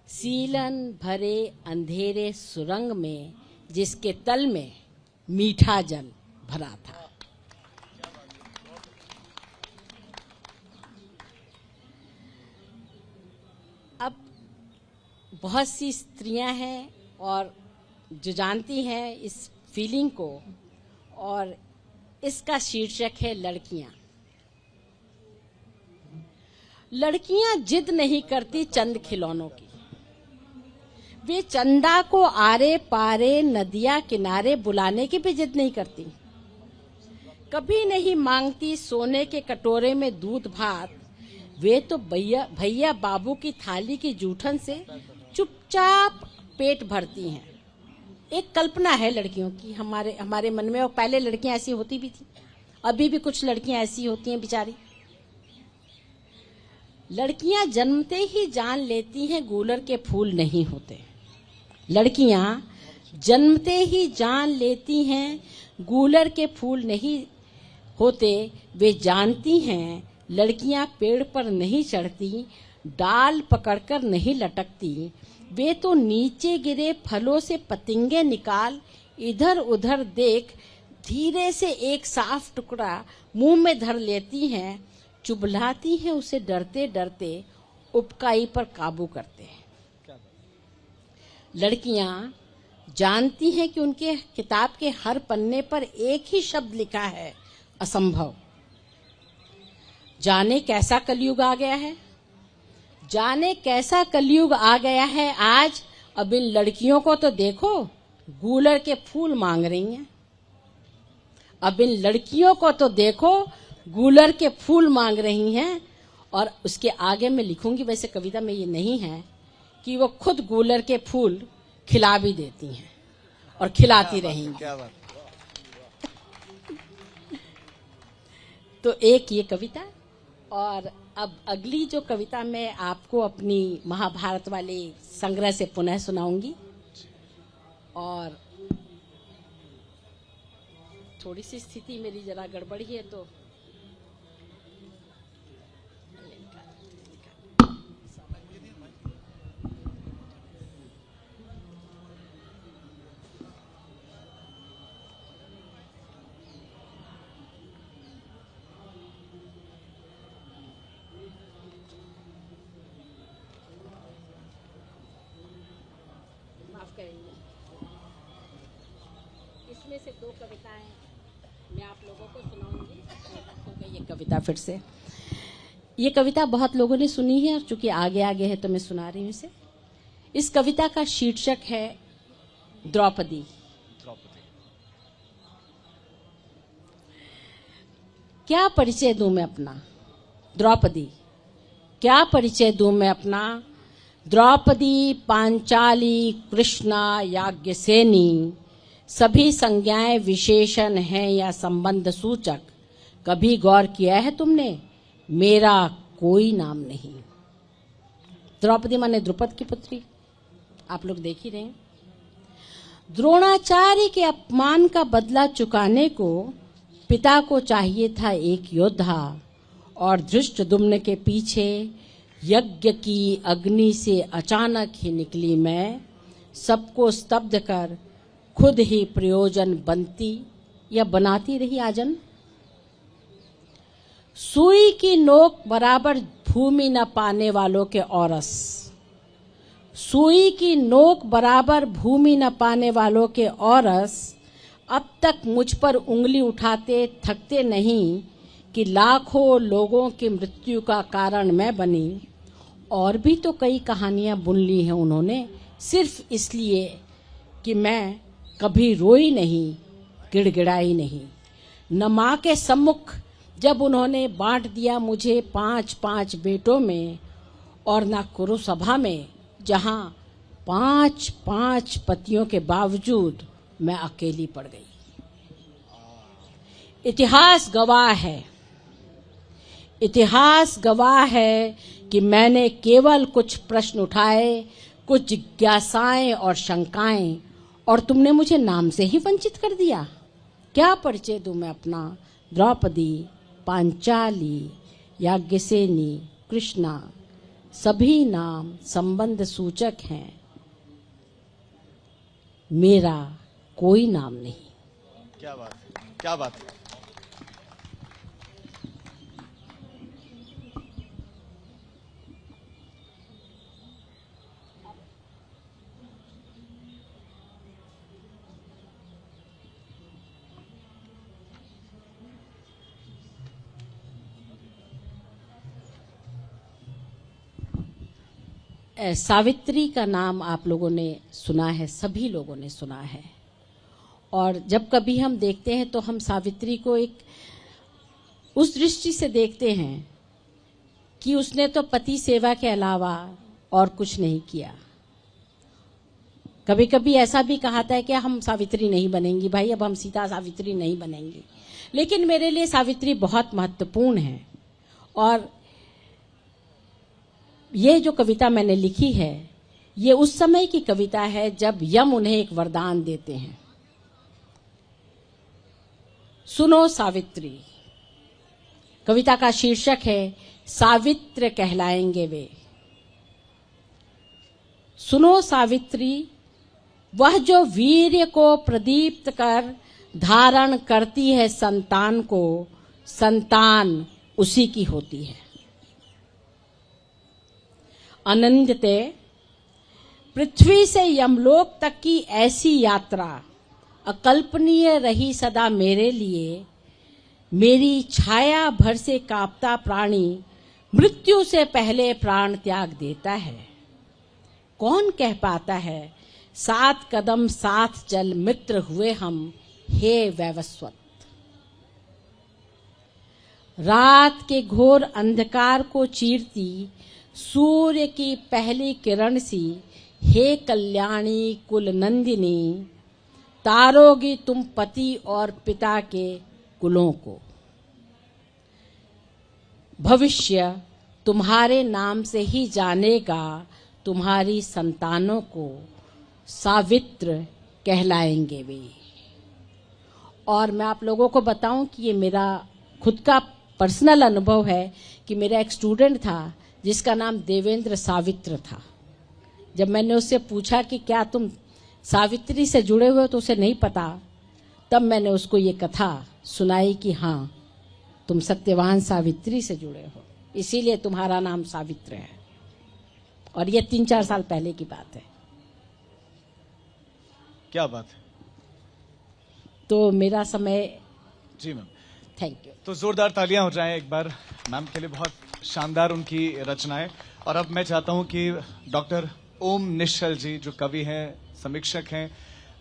सीलन भरे अंधेरे सुरंग में जिसके तल में मीठा जल भरा था। अब बहुत सी स्त्रियां हैं और जो जानती हैं इस फीलिंग को, और इसका शीर्षक है लड़कियां। लड़कियां जिद नहीं करती चंद खिलौनों की। वे चंदा को आरे पारे नदिया किनारे बुलाने की भी जिद नहीं करती। कभी नहीं मांगती सोने के कटोरे में दूध भात। वे तो भैया बाबू की थाली की जूठन से चुपचाप पेट भरती हैं। एक कल्पना है लड़कियों की हमारे मन में, और पहले लड़कियां ऐसी होती भी थी, अभी भी कुछ लड़कियां ऐसी होती हैं बेचारी। लड़कियां जन्मते ही जान लेती हैं गूलर के फूल नहीं होते। लड़कियां जन्मते ही जान लेती हैं गूलर के फूल नहीं होते। वे जानती हैं लड़कियां पेड़ पर नहीं चढ़ती, डाल पकड़कर नहीं लटकती। वे तो नीचे गिरे फलों से पतंगे निकाल इधर उधर देख धीरे से एक साफ टुकड़ा मुंह में धर लेती हैं, चुभलाती हैं उसे डरते डरते, उपकाई पर काबू करते हैं। लड़कियां जानती हैं कि उनके किताब के हर पन्ने पर एक ही शब्द लिखा है, असंभव। जाने कैसा कलयुग आ गया है, जाने कैसा कलयुग आ गया है आज। अब इन लड़कियों को तो देखो, गूलर के फूल मांग रही हैं। अब इन लड़कियों को तो देखो, गूलर के फूल मांग रही हैं। और उसके आगे मैं लिखूंगी, वैसे कविता में ये नहीं है, कि वो खुद गूलर के फूल खिला भी देती हैं और खिलाती रहेंगी। क्या बात। तो एक ये कविता, और अब अगली जो कविता मैं आपको अपनी महाभारत वाले संग्रह से पुनः सुनाऊंगी। और थोड़ी सी स्थिति मेरी जरा गड़बड़ी है तो करेंगे। इसमें से दो कविताएं मैं आप लोगों को सुनाऊंगी। हो गई ये कविता फिर से। ये कविता बहुत लोगों ने सुनी है, और चूंकि आगे आगे है तो मैं सुना रही हूँ इसे। इस कविता का शीर्षक है द्रौपदी। क्या परिचय दूं मैं अपना, द्रौपदी क्या परिचय दूं मैं अपना, द्रौपदी, पांचाली, कृष्णा, याज्ञसेनी सभी संज्ञाएं विशेषण हैं या संबंध सूचक। कभी गौर किया है तुमने? मेरा कोई नाम नहीं। द्रौपदी माने द्रुपद की पुत्री, आप लोग देख ही रहे हैं। द्रोणाचार्य के अपमान का बदला चुकाने को पिता को चाहिए था एक योद्धा, और धृष्टद्युम्न के पीछे यज्ञ की अग्नि से अचानक ही निकली मैं, सबको स्तब्ध कर खुद ही प्रयोजन बनती या बनाती रही आजन। सुई की नोक बराबर भूमि न पाने वालों के औरस, सुई की नोक बराबर भूमि न पाने वालों के औरस अब तक मुझ पर उंगली उठाते थकते नहीं कि लाखों लोगों की मृत्यु का कारण मैं बनी। और भी तो कई कहानियां बुन ली हैं उन्होंने, सिर्फ इसलिए कि मैं कभी रोई नहीं, गिड़गिड़ाई नहीं। न माँ के सम्मुख जब उन्होंने बांट दिया मुझे 5-5 बेटों में, और न कुरुसभा में जहां 5-5 पतियों के बावजूद मैं अकेली पड़ गई। इतिहास गवाह है, इतिहास गवाह है कि मैंने केवल कुछ प्रश्न उठाए, कुछ जिज्ञासाएं और शंकाएं, और तुमने मुझे नाम से ही वंचित कर दिया। क्या परिचय दूं मैं अपना? द्रौपदी, पांचाली, याज्ञसेनी, कृष्णा सभी नाम संबंध सूचक हैं, मेरा कोई नाम नहीं। क्या बात है, क्या बात है। सावित्री का नाम आप लोगों ने सुना है, सभी लोगों ने सुना है। और जब कभी हम देखते हैं तो हम सावित्री को एक उस दृष्टि से देखते हैं कि उसने तो पति सेवा के अलावा और कुछ नहीं किया। कभी कभी ऐसा भी कहाता है कि हम सावित्री नहीं बनेंगी, भाई अब हम सीता सावित्री नहीं बनेंगी। लेकिन मेरे लिए सावित्री बहुत महत्वपूर्ण है। और ये जो कविता मैंने लिखी है, ये उस समय की कविता है जब यम उन्हें एक वरदान देते हैं। सुनो सावित्री, कविता का शीर्षक है सावित्र कहलाएंगे वे। सुनो सावित्री, वह जो वीर्य को प्रदीप्त कर धारण करती है संतान को, संतान उसी की होती है। अनंतते पृथ्वी से यमलोक तक की ऐसी यात्रा अकल्पनीय रही सदा मेरे लिए। मेरी छाया भर से कांपता प्राणी मृत्यु से पहले प्राण त्याग देता है। कौन कह पाता है 7 कदम साथ चल मित्र हुए हम, हे वैवस्वत। रात के घोर अंधकार को चीरती सूर्य की पहली किरण सी, हे कल्याणी कुल नंदिनी, तारोगी तुम पति और पिता के कुलों को। भविष्य तुम्हारे नाम से ही जानेगा तुम्हारी संतानों को, सावित्र कहलाएंगे वे। और मैं आप लोगों को बताऊं कि ये मेरा खुद का पर्सनल अनुभव है कि मेरा एक स्टूडेंट था जिसका नाम देवेंद्र सावित्र था। जब मैंने उससे पूछा कि क्या तुम सावित्री से जुड़े हुए हो तो उसे नहीं पता, तब मैंने उसको ये कथा सुनाई कि हाँ तुम सत्यवान सावित्री से जुड़े हो, इसीलिए तुम्हारा नाम सावित्र है। और ये 3-4 साल पहले की बात है। क्या बात है। तो मेरा समय। जी मैम, थैंक यू। तो जोरदार तालियां हो जाएं एक बार मैम के लिए, बहुत शानदार उनकी रचनाएं। और अब मैं चाहता हूं कि डॉक्टर ओम निश्चल जी जो कवि हैं, समीक्षक हैं,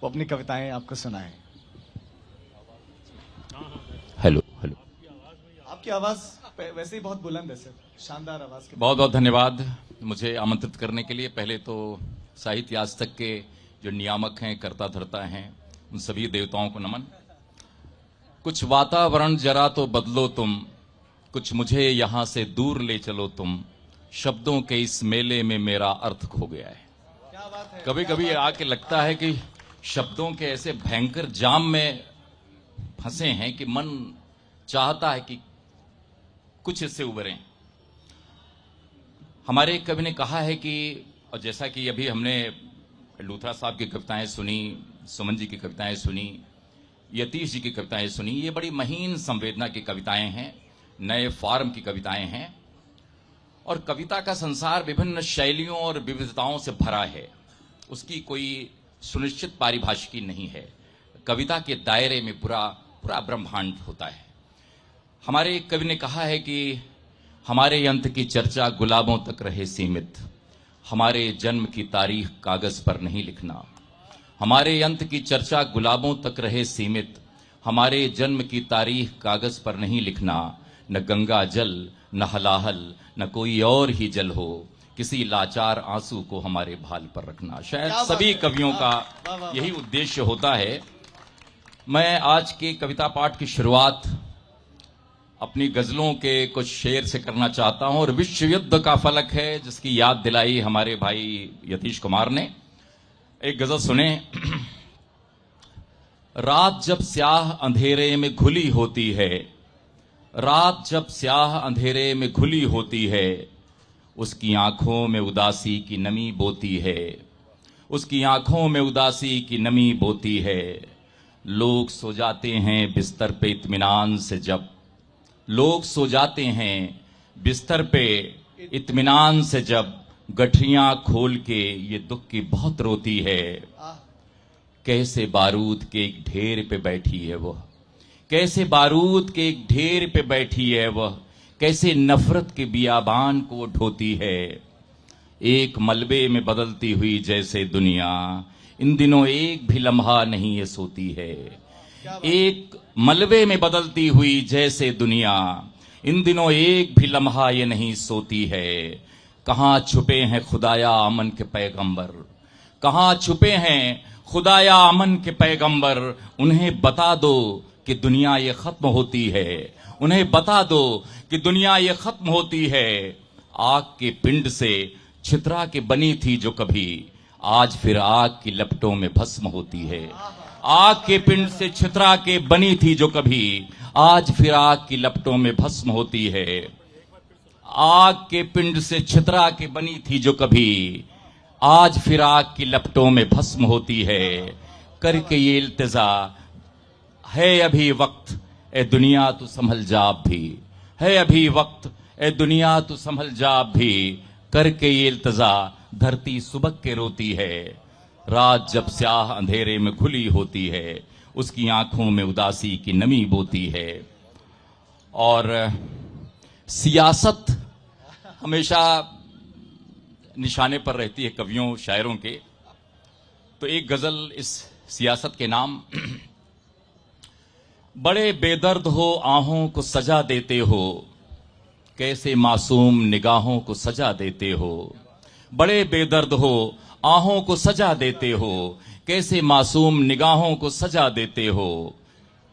वो अपनी कविताएं आपको सुनाएं। हेलो हेलो, आपकी आवाज वैसे ही बहुत बुलंद है सर, शानदार आवाज के। बहुत बहुत धन्यवाद। मुझे आमंत्रित करने के लिए। पहले तो साहित्य आज तक के जो नियामक हैं, कर्ता धर्ता हैं, उन सभी देवताओं को नमन। कुछ वातावरण जरा तो बदलो तुम, कुछ मुझे यहां से दूर ले चलो तुम, शब्दों के इस मेले में मेरा अर्थ खो गया है। कभी कभी आके लगता है कि शब्दों के ऐसे भयंकर जाम में फंसे हैं कि मन चाहता है कि कुछ इससे उबरें। हमारे एक कवि ने कहा है कि, और जैसा कि अभी हमने लूथरा साहब की कविताएं सुनी, सुमन जी की कविताएं सुनी, यतीश जी की कविताएं सुनी, ये बड़ी महीन संवेदना की कविताएं हैं, नए फॉर्म की कविताएं हैं। और कविता का संसार विभिन्न शैलियों और विविधताओं से भरा है, उसकी कोई सुनिश्चित पारिभाषिकी नहीं है। कविता के दायरे में पूरा पूरा ब्रह्मांड होता है। हमारे एक कवि ने कहा है कि हमारे अंत की चर्चा गुलाबों तक रहे सीमित, हमारे जन्म की तारीख कागज पर नहीं लिखना। हमारे अंत की चर्चा गुलाबों तक रहे सीमित, हमारे जन्म की तारीख कागज पर नहीं लिखना। न गंगा जल, न हलाहल, न कोई और ही जल हो, किसी लाचार आंसू को हमारे भाल पर रखना। शायद सभी कवियों का यही उद्देश्य होता है। मैं आज के कविता पाठ की शुरुआत अपनी गजलों के कुछ शेर से करना चाहता हूं, और विश्व युद्ध का फलक है जिसकी याद दिलाई हमारे भाई यतीश कुमार ने। एक गजल सुने। रात जब स्याह अंधेरे में घुली होती है, रात जब स्याह अंधेरे में घुली होती है, उसकी आंखों में उदासी की नमी बोती है, उसकी आंखों में उदासी की नमी बोती है। लोग सो जाते हैं बिस्तर पे इत्मीनान से जब, लोग सो जाते हैं बिस्तर पे इत्मीनान से जब, गठरियां खोल के ये दुख की बहुत रोती है। कैसे बारूद के एक ढेर पे बैठी है वह, कैसे बारूद के एक ढेर पे बैठी है वह, कैसे नफरत के बियाबान को ढोती है। एक मलबे में बदलती हुई जैसे दुनिया, इन दिनों एक भी लम्हा नहीं ये सोती है। एक मलबे में बदलती हुई जैसे दुनिया, इन दिनों एक भी लम्हा ये नहीं सोती है। कहाँ छुपे हैं खुदाया अमन के पैगंबर, कहाँ छुपे हैं खुदाया अमन के पैगंबर, उन्हें बता दो कि दुनिया ये खत्म होती है, उन्हें बता दो कि दुनिया ये खत्म होती है। आग के पिंड से छितरा के बनी थी जो कभी, आज फिर आग की लपटों में भस्म होती है। आग के पिंड से छितरा के बनी थी जो कभी, आज फिर आग की लपटों में भस्म होती है। आग के पिंड से छितरा के बनी थी जो कभी, आज फिर आग की लपटों में भस्म होती है। करके ये इल्तिजा है अभी वक्त, ए दुनिया तू संभल जा अब भी, है अभी वक्त, ए दुनिया तू संभल जा अब भी। करके ये इल्तिजा धरती सुबह के रोती है। रात जब स्याह अंधेरे में खुली होती है, उसकी आंखों में उदासी की नमी बोती है। और सियासत हमेशा निशाने पर रहती है कवियों शायरों के। तो एक गजल इस सियासत के नाम। बड़े बेदर्द हो आहों को सजा देते हो, कैसे मासूम निगाहों को सजा देते हो। बड़े बेदर्द हो आहों को सजा देते हो, कैसे मासूम निगाहों को सजा देते हो।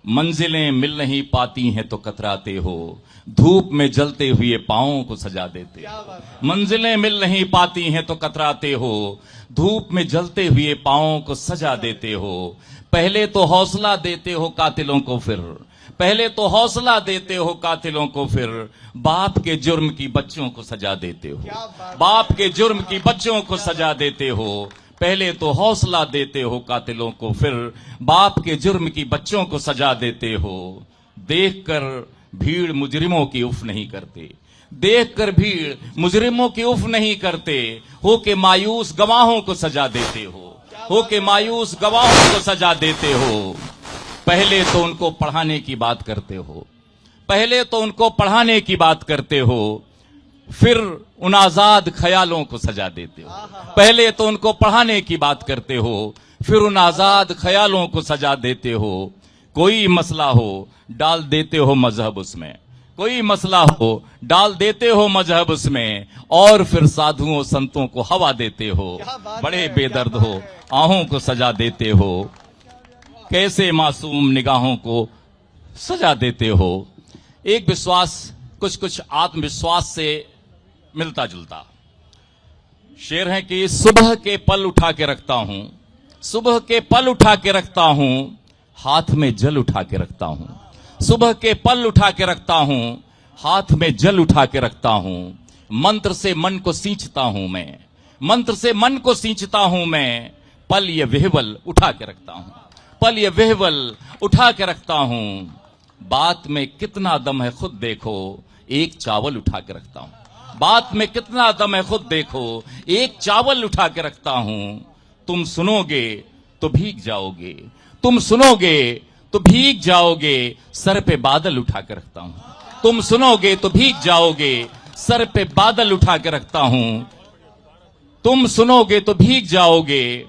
मंजिलें मिल नहीं पाती हैं तो कतराते हो, धूप में जलते हुए पांवों को सजा देते हो। मंजिलें मिल नहीं पाती हैं तो कतराते हो, धूप में जलते हुए पांवों को सजा देते हो। पहले तो हौसला देते हो कातिलों को, फिर पहले तो हौसला देते हो कातिलों को, फिर बाप के जुर्म की बच्चों को सजा देते हो। बाप के जुर्म की बच्चों को सजा देते हो। पहले तो हौसला देते हो कातिलों को, फिर बाप के जुर्म की बच्चों को सजा देते हो। देखकर भीड़ मुजरिमों की उफ नहीं करते, देखकर भीड़ मुजरिमों की उफ नहीं करते। हो के मायूस गवाहों को सजा देते हो, हो के मायूस गवाहों को सजा देते हो। पहले तो उनको पढ़ाने की बात करते हो, पहले तो उनको पढ़ाने की बात करते हो, फिर उन आजाद ख्यालों को सजा देते हो। पहले तो उनको पढ़ाने की बात करते हो, फिर उन आजाद ख्यालों को सजा देते हो। कोई मसला हो डाल देते हो मजहब उसमें, कोई मसला हो डाल देते हो मजहब उसमें, और फिर साधुओं संतों को हवा देते हो। क्या बात बड़े है, बेदर्द क्या बात हो, आहों को सजा देते हो, कैसे मासूम निगाहों को सजा देते हो। एक विश्वास कुछ कुछ आत्मविश्वास से मिलता जुलता शेर है कि सुबह के पल उठा के रखता हूं, सुबह के पल उठा के रखता हूं, हाथ में जल उठा के रखता हूं। सुबह के पल उठा के रखता हूं, हाथ में जल उठा के रखता हूं। मंत्र से मन को सींचता हूं मैं, मंत्र से मन को सींचता हूं मैं। पल ये विह्वल उठा के रखता हूं, पल ये विह्वल उठा के रखता हूं। बात में कितना दम है खुद देखो, एक चावल उठा के रखता हूं। बात में कितना दम है खुद देखो, एक चावल उठा के रखता हूं। तुम सुनोगे तो भीग जाओगे, तुम सुनोगे तो भीग जाओगे, सर पे बादल उठा के रखता हूं। तुम सुनोगे तो भीग जाओगे, सर पे बादल उठा के रखता हूं। तुम सुनोगे तो भीग जाओगे,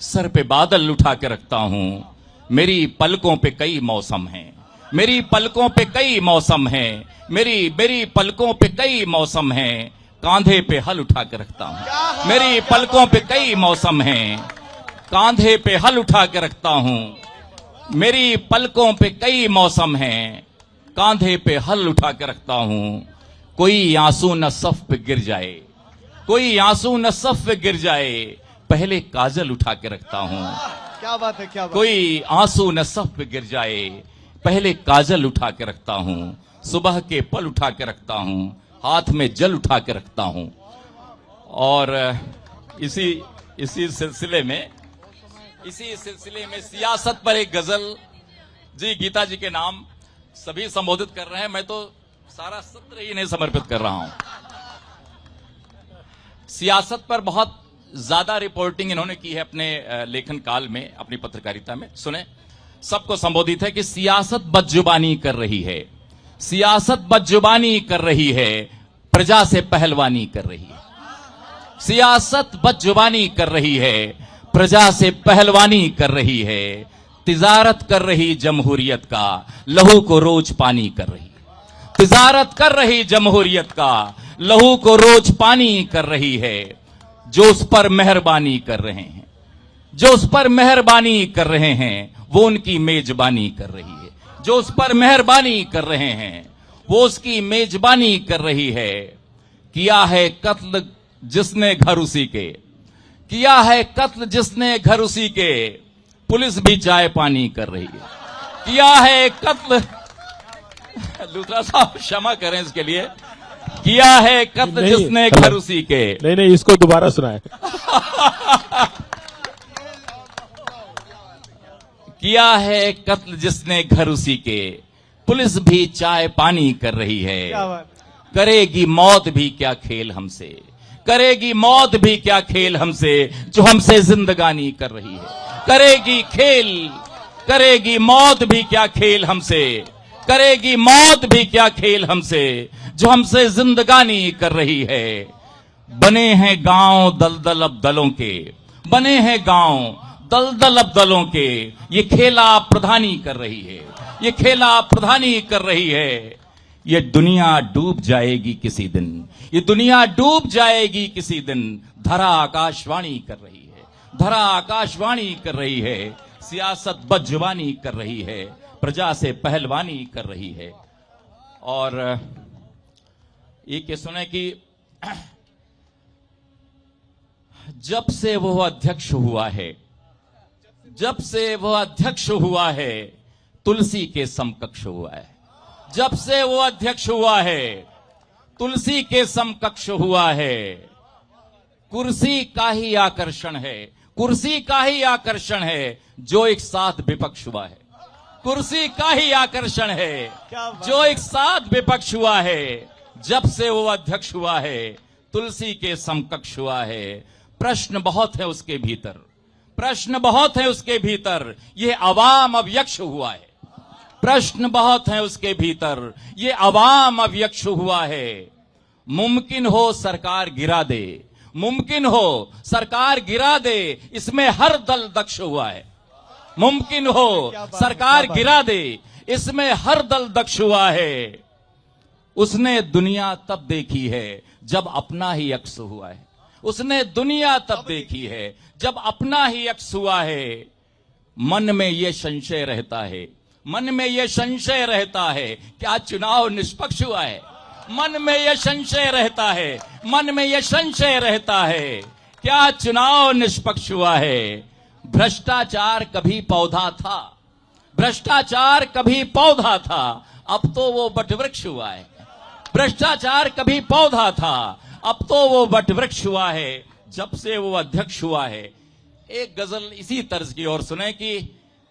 सर पे बादल उठा के रखता हूं। मेरी पलकों पे कई मौसम हैं, मेरी पलकों पे कई मौसम हैं, मेरी पलकों पे कई मौसम हैं। कांधे पे हल उठा के रखता हूं, मेरी पलकों पे कई मौसम हैं। कांधे पे हल उठा के रखता हूं, मेरी पलकों पे कई मौसम हैं। कांधे पे हल उठा के रखता हूं। कोई आंसू न सफ पे गिर जाए, कोई आंसू न सफ पे गिर जाए, पहले काजल उठा के रखता हूं। क्या बात है, क्या बात। कोई आंसू न सफ पे गिर जाए, पहले काजल उठा के रखता हूं। सुबह के पल उठा के रखता हूं, हाथ में जल उठा के रखता हूं। और इसी सिलसिले में सियासत पर एक गजल जी गीता जी के नाम सभी संबोधित कर रहे हैं, मैं तो सारा सत्र ही नहीं समर्पित कर रहा हूं। सियासत पर बहुत ज्यादा रिपोर्टिंग इन्होंने की है अपने लेखन काल में, अपनी पत्रकारिता में। सुने, सबको संबोधित है कि सियासत बदजुबानी कर रही है, सियासत बदजुबानी कर रही है, प्रजा से पहलवानी कर रही है। सियासत बदजुबानी कर रही है, प्रजा से पहलवानी कर रही है। तिजारत कर रही जमहूरियत का, लहू को रोज पानी कर रही है। तिजारत कर रही जमहूरियत का, लहू को रोज पानी कर रही है। जो उस पर मेहरबानी कर रहे हैं, जो उस पर मेहरबानी कर रहे हैं, वो उनकी मेजबानी कर रही है। जो उस पर मेहरबानी कर रहे हैं, वो उसकी मेजबानी कर रही है। किया है कत्ल जिसने घर उसी के, किया है कत्ल जिसने घर उसी के, पुलिस भी चाय पानी कर रही है। किया है कत्ल, दूसरा साहब क्षमा करें इसके लिए, किया है कत्ल जिसने घर उसी के। नहीं, इसको दोबारा सुनाए। किया है कत्ल जिसने घर उसी के, पुलिस भी चाय पानी कर रही है। क्या बात। करेगी मौत भी क्या खेल हमसे, करेगी मौत भी क्या खेल हमसे, जो हमसे जिंदगानी कर रही है। करेगी खेल, करेगी मौत भी क्या खेल हमसे, करेगी मौत भी क्या खेल हमसे, जो हमसे जिंदगानी कर रही है। बने हैं गांव दलदल अब दलों के, बने हैं गांव दलदल अब दलों के, ये खेला प्रधानी कर रही है, ये खेला प्रधानी कर रही है। ये दुनिया डूब जाएगी किसी दिन, ये दुनिया डूब जाएगी किसी दिन। धरा आकाशवाणी कर रही है, धरा आकाशवाणी कर रही है। सियासत बदजुबानी कर रही है, प्रजा से पहलवानी कर रही है। और एक ये सुने कि जब से वो अध्यक्ष हुआ है, जब से वो अध्यक्ष हुआ है, तुलसी के समकक्ष हुआ है। जब से वो अध्यक्ष हुआ है, तुलसी के समकक्ष हुआ है। कुर्सी का ही आकर्षण है, कुर्सी का ही आकर्षण है, जो एक साथ विपक्ष हुआ है। कुर्सी का ही आकर्षण है, जो एक साथ विपक्ष हुआ है। जब से वो अध्यक्ष हुआ है, तुलसी के समकक्ष हुआ है। प्रश्न बहुत है उसके भीतर, प्रश्न बहुत है उसके भीतर, ये अवाम अब यक्ष हुआ है। प्रश्न बहुत है उसके भीतर, ये अवाम अब यक्ष हुआ है। मुमकिन हो सरकार गिरा दे, मुमकिन हो सरकार गिरा दे, इसमें हर दल दक्ष हुआ है। मुमकिन हो सरकार गिरा दे, इसमें हर दल दक्ष हुआ है। उसने दुनिया तब देखी है जब अपना ही अक्स हुआ है। उसने दुनिया तब देखी है जब अपना ही अक्स हुआ है। मन में यह संशय रहता है, मन में यह संशय रहता है, क्या चुनाव निष्पक्ष हुआ है? मन में यह संशय रहता है, मन में यह संशय रहता है, क्या चुनाव निष्पक्ष हुआ है? भ्रष्टाचार कभी पौधा था, भ्रष्टाचार कभी पौधा था, अब तो वो वटवृक्ष हुआ है। भ्रष्टाचार कभी पौधा था, अब तो वो वटवृक्ष हुआ है, जब से वो अध्यक्ष हुआ है। एक गजल इसी तर्ज की ओर सुने कि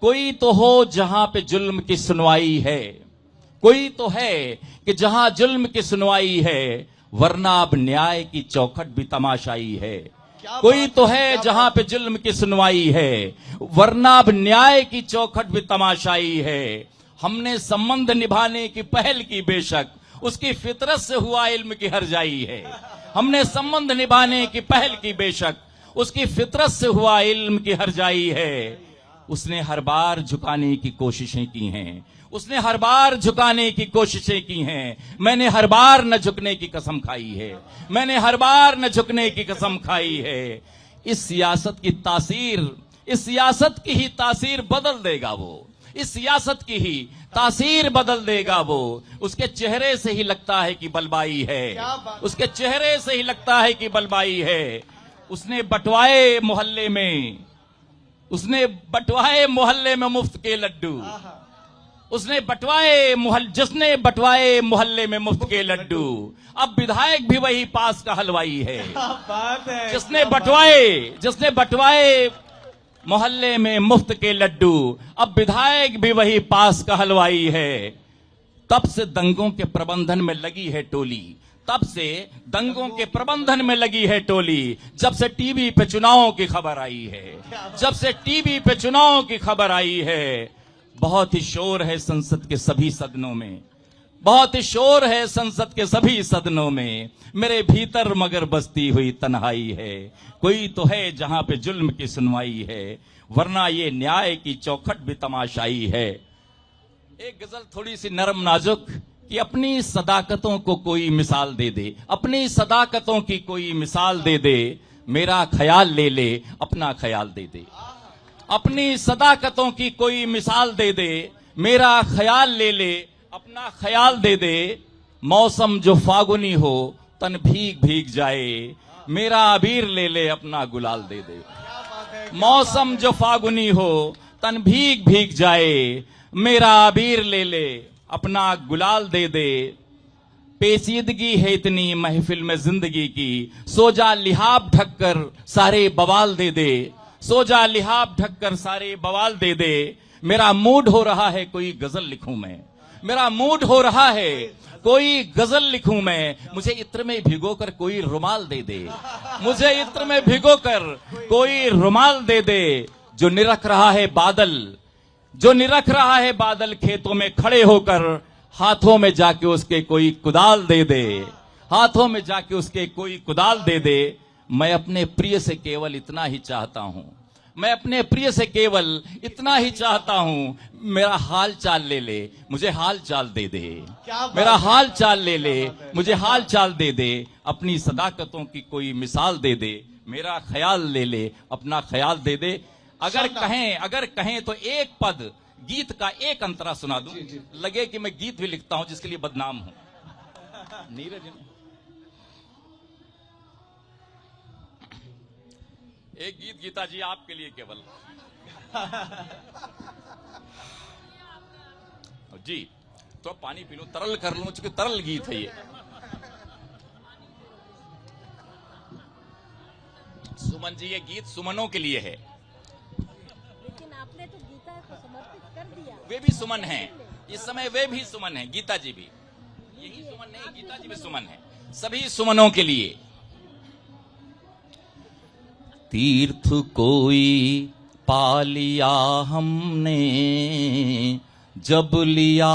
कोई तो हो जहां पे जुल्म की सुनवाई है, कोई तो है कि जहां जुल्म की सुनवाई है, वरना अब न्याय की चौखट भी तमाशाई है। कोई तो है जहां पे जुल्म की सुनवाई है, वरना अब न्याय की चौखट भी तमाशाई है। हमने संबंध निभाने की पहल की बेशक, उसकी फितरत से हुआ इल्म की हरजाई है। हमने संबंध निभाने की पहल की बेशक, उसकी फितरत से हुआ इल्म की हरजाई है। उसने हर बार झुकाने की कोशिशें की हैं, उसने हर बार झुकाने की कोशिशें की हैं। मैंने हर बार न झुकने की कसम खाई है, मैंने हर बार न झुकने की कसम खाई है। इस सियासत की तासीर, इस सियासत की ही तासीर बदल देगा वो, इस सियासत की ही तासीर बदल देगा वो। उसके चेहरे से ही लगता है कि बलवाई है, उसके चेहरे से ही लगता है कि बलवाई है। उसने बंटवाए मोहल्ले में, उसने बंटवाए मोहल्ले में मुफ्त के लड्डू, उसने जिसने बंटवाए मोहल्ले में मुफ्त के लड्डू। अब विधायक भी वही पास का हलवाई है, बात है। जिसने बंटवाए मोहल्ले में मुफ्त के लड्डू, अब विधायक भी वही पास का हलवाई है। तब से दंगों के प्रबंधन में लगी है टोली, तब से दंगों के प्रबंधन में लगी है टोली, जब से टीवी पे चुनावों की खबर आई है, जब से टीवी पे चुनावों की खबर आई है। बहुत ही शोर है संसद के सभी सदनों में, बहुत ही शोर है संसद के सभी सदनों में। मेरे भीतर मगर बसती हुई तन्हाई है, कोई तो है जहां पे जुल्म की सुनवाई है, वरना ये न्याय की चौखट भी तमाशाई है। एक गजल थोड़ी सी नरम नाजुक कि अपनी सदाकतों को कोई मिसाल दे दे, अपनी सदाकतों की कोई मिसाल दे दे, मेरा ख्याल ले ले अपना ख्याल दे दे। अपनी सदाकतों की कोई मिसाल दे दे, मेरा ख्याल ले ले अपना ख्याल दे दे। मौसम जो फागुनी हो तन भीग भीग जाए, मेरा अबीर ले ले अपना गुलाल दे दे। मौसम जो फागुनी हो तन भीग भीग जाए, मेरा अबीर ले ले अपना गुलाल दे दे। पेचीदगी है इतनी महफिल में जिंदगी की, सो जा लिहाब ढककर सारे बवाल दे दे, सो जा लिहाब ढककर सारे बवाल दे दे। मेरा मूड हो रहा है कोई गजल लिखूं मैं, मेरा मूड हो रहा है कोई गजल लिखूं मैं। मुझे इत्र में भिगोकर कोई रुमाल दे दे, मुझे इत्र में भिगोकर कोई रुमाल दे दे। जो निरख रहा है बादल, जो निरख रहा है बादल खेतों में खड़े होकर, हाथों में जाके उसके कोई कुदाल दे दे, हाथों में जाके उसके कोई कुदाल दे दे। मैं अपने प्रिय से केवल इतना ही चाहता हूं, मैं अपने प्रिय से केवल इतना ही चाहता हूं, मेरा हाल चाल ले ले मुझे हाल चाल दे दे, मेरा हाल चाल ले ले मुझे हाल चाल दे दे। अपनी सदाकतों की कोई मिसाल दे दे, मेरा ख्याल ले ले अपना ख्याल दे दे। अगर कहें तो एक पद गीत का एक अंतरा सुना दूं, लगे कि मैं गीत भी लिखता हूं जिसके लिए बदनाम हूं। नीरज एक गीत गीता जी आपके लिए केवल जी, तो पानी पी लूं, तरल कर लूं, क्योंकि तरल गीत है ये। सुमन जी, ये गीत सुमनों के लिए है, लेकिन आपने तो गीता को समर्पित कर दिया। वे भी सुमन हैं इस समय, वे भी सुमन हैं, गीता जी भी, यही सुमन नहीं गीता जी भी सुमन है, सभी सुमनों के लिए। तीर्थ कोई पा लिया हमने, जब लिया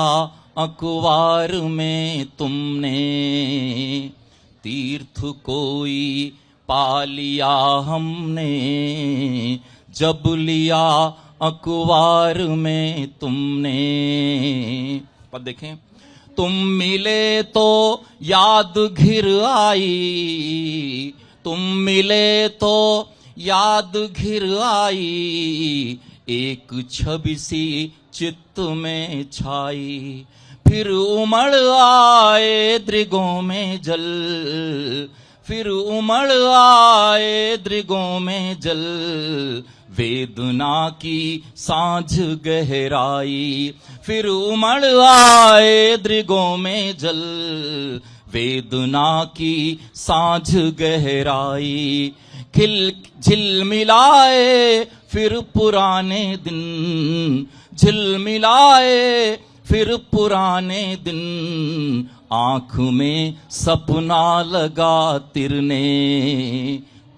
अखबार में तुमने। तीर्थ कोई पा लिया हमने, जब लिया अखबार में तुमने। पर देखें, तुम मिले तो याद घिर आई, तुम मिले तो याद घिर आई, एक छवि सी चित्त में छाई, फिर उमड़ आए दृगों में जल, फिर उमड़ आए दृगों में जल, वेदना की सांझ गहराई, फिर उमड़ आए दृगों में जल, वेदना की सांझ गहराई, खिल झिलमिलाए फिर पुराने दिन, झिलमिलाए फिर पुराने दिन, आंख में सपना लगा तिरने,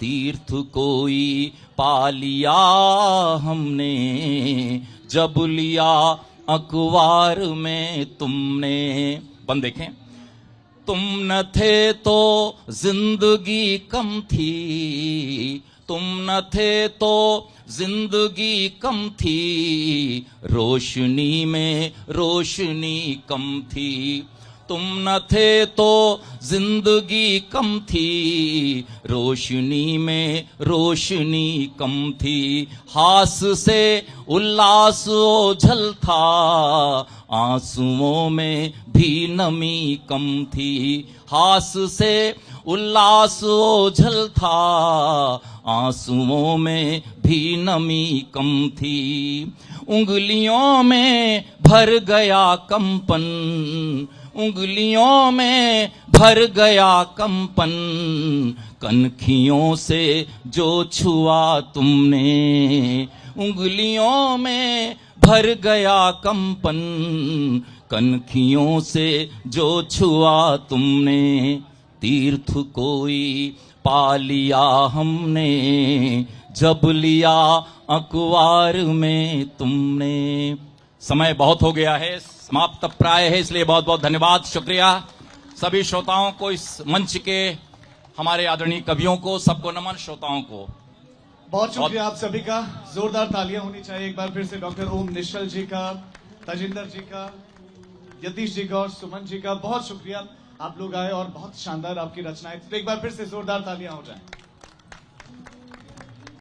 तीर्थ कोई पा लिया हमने, जब लिया अखबार में तुमने। बंद देखें, तुम न थे तो जिंदगी कम थी, तुम न थे तो जिंदगी कम थी, रोशनी में रोशनी कम थी, तुम न थे तो जिंदगी कम थी, रोशनी में रोशनी कम थी, हास से उल्लास ओझल था, आंसुओं में भी नमी कम थी, हास से उल्लास ओझल था, आंसुओं में भी नमी कम थी, उंगलियों में भर गया कंपन, उंगलियों में भर गया कंपन, कनखियों से जो छुआ तुमने, उंगलियों में भर गया कंपन, कनखियों से जो छुआ तुमने, तीर्थ कोई पा लिया हमने, जब लिया अखबार में तुमने। समय बहुत हो गया है, समाप्त प्राय है, इसलिए बहुत बहुत धन्यवाद, शुक्रिया सभी श्रोताओं को, इस मंच के हमारे आदरणीय कवियों को, सबको नमन, श्रोताओं को बहुत शुक्रिया आप सभी का। जोरदार तालियां होनी चाहिए एक बार फिर से डॉक्टर ओम निश्चल जी का, तजिंदर जी का, यतीश जी का और सुमन जी का। बहुत शुक्रिया, आप लोग आए और बहुत शानदार आपकी रचनाएं। तो एक बार फिर से जोरदार तालियां हो जाएं।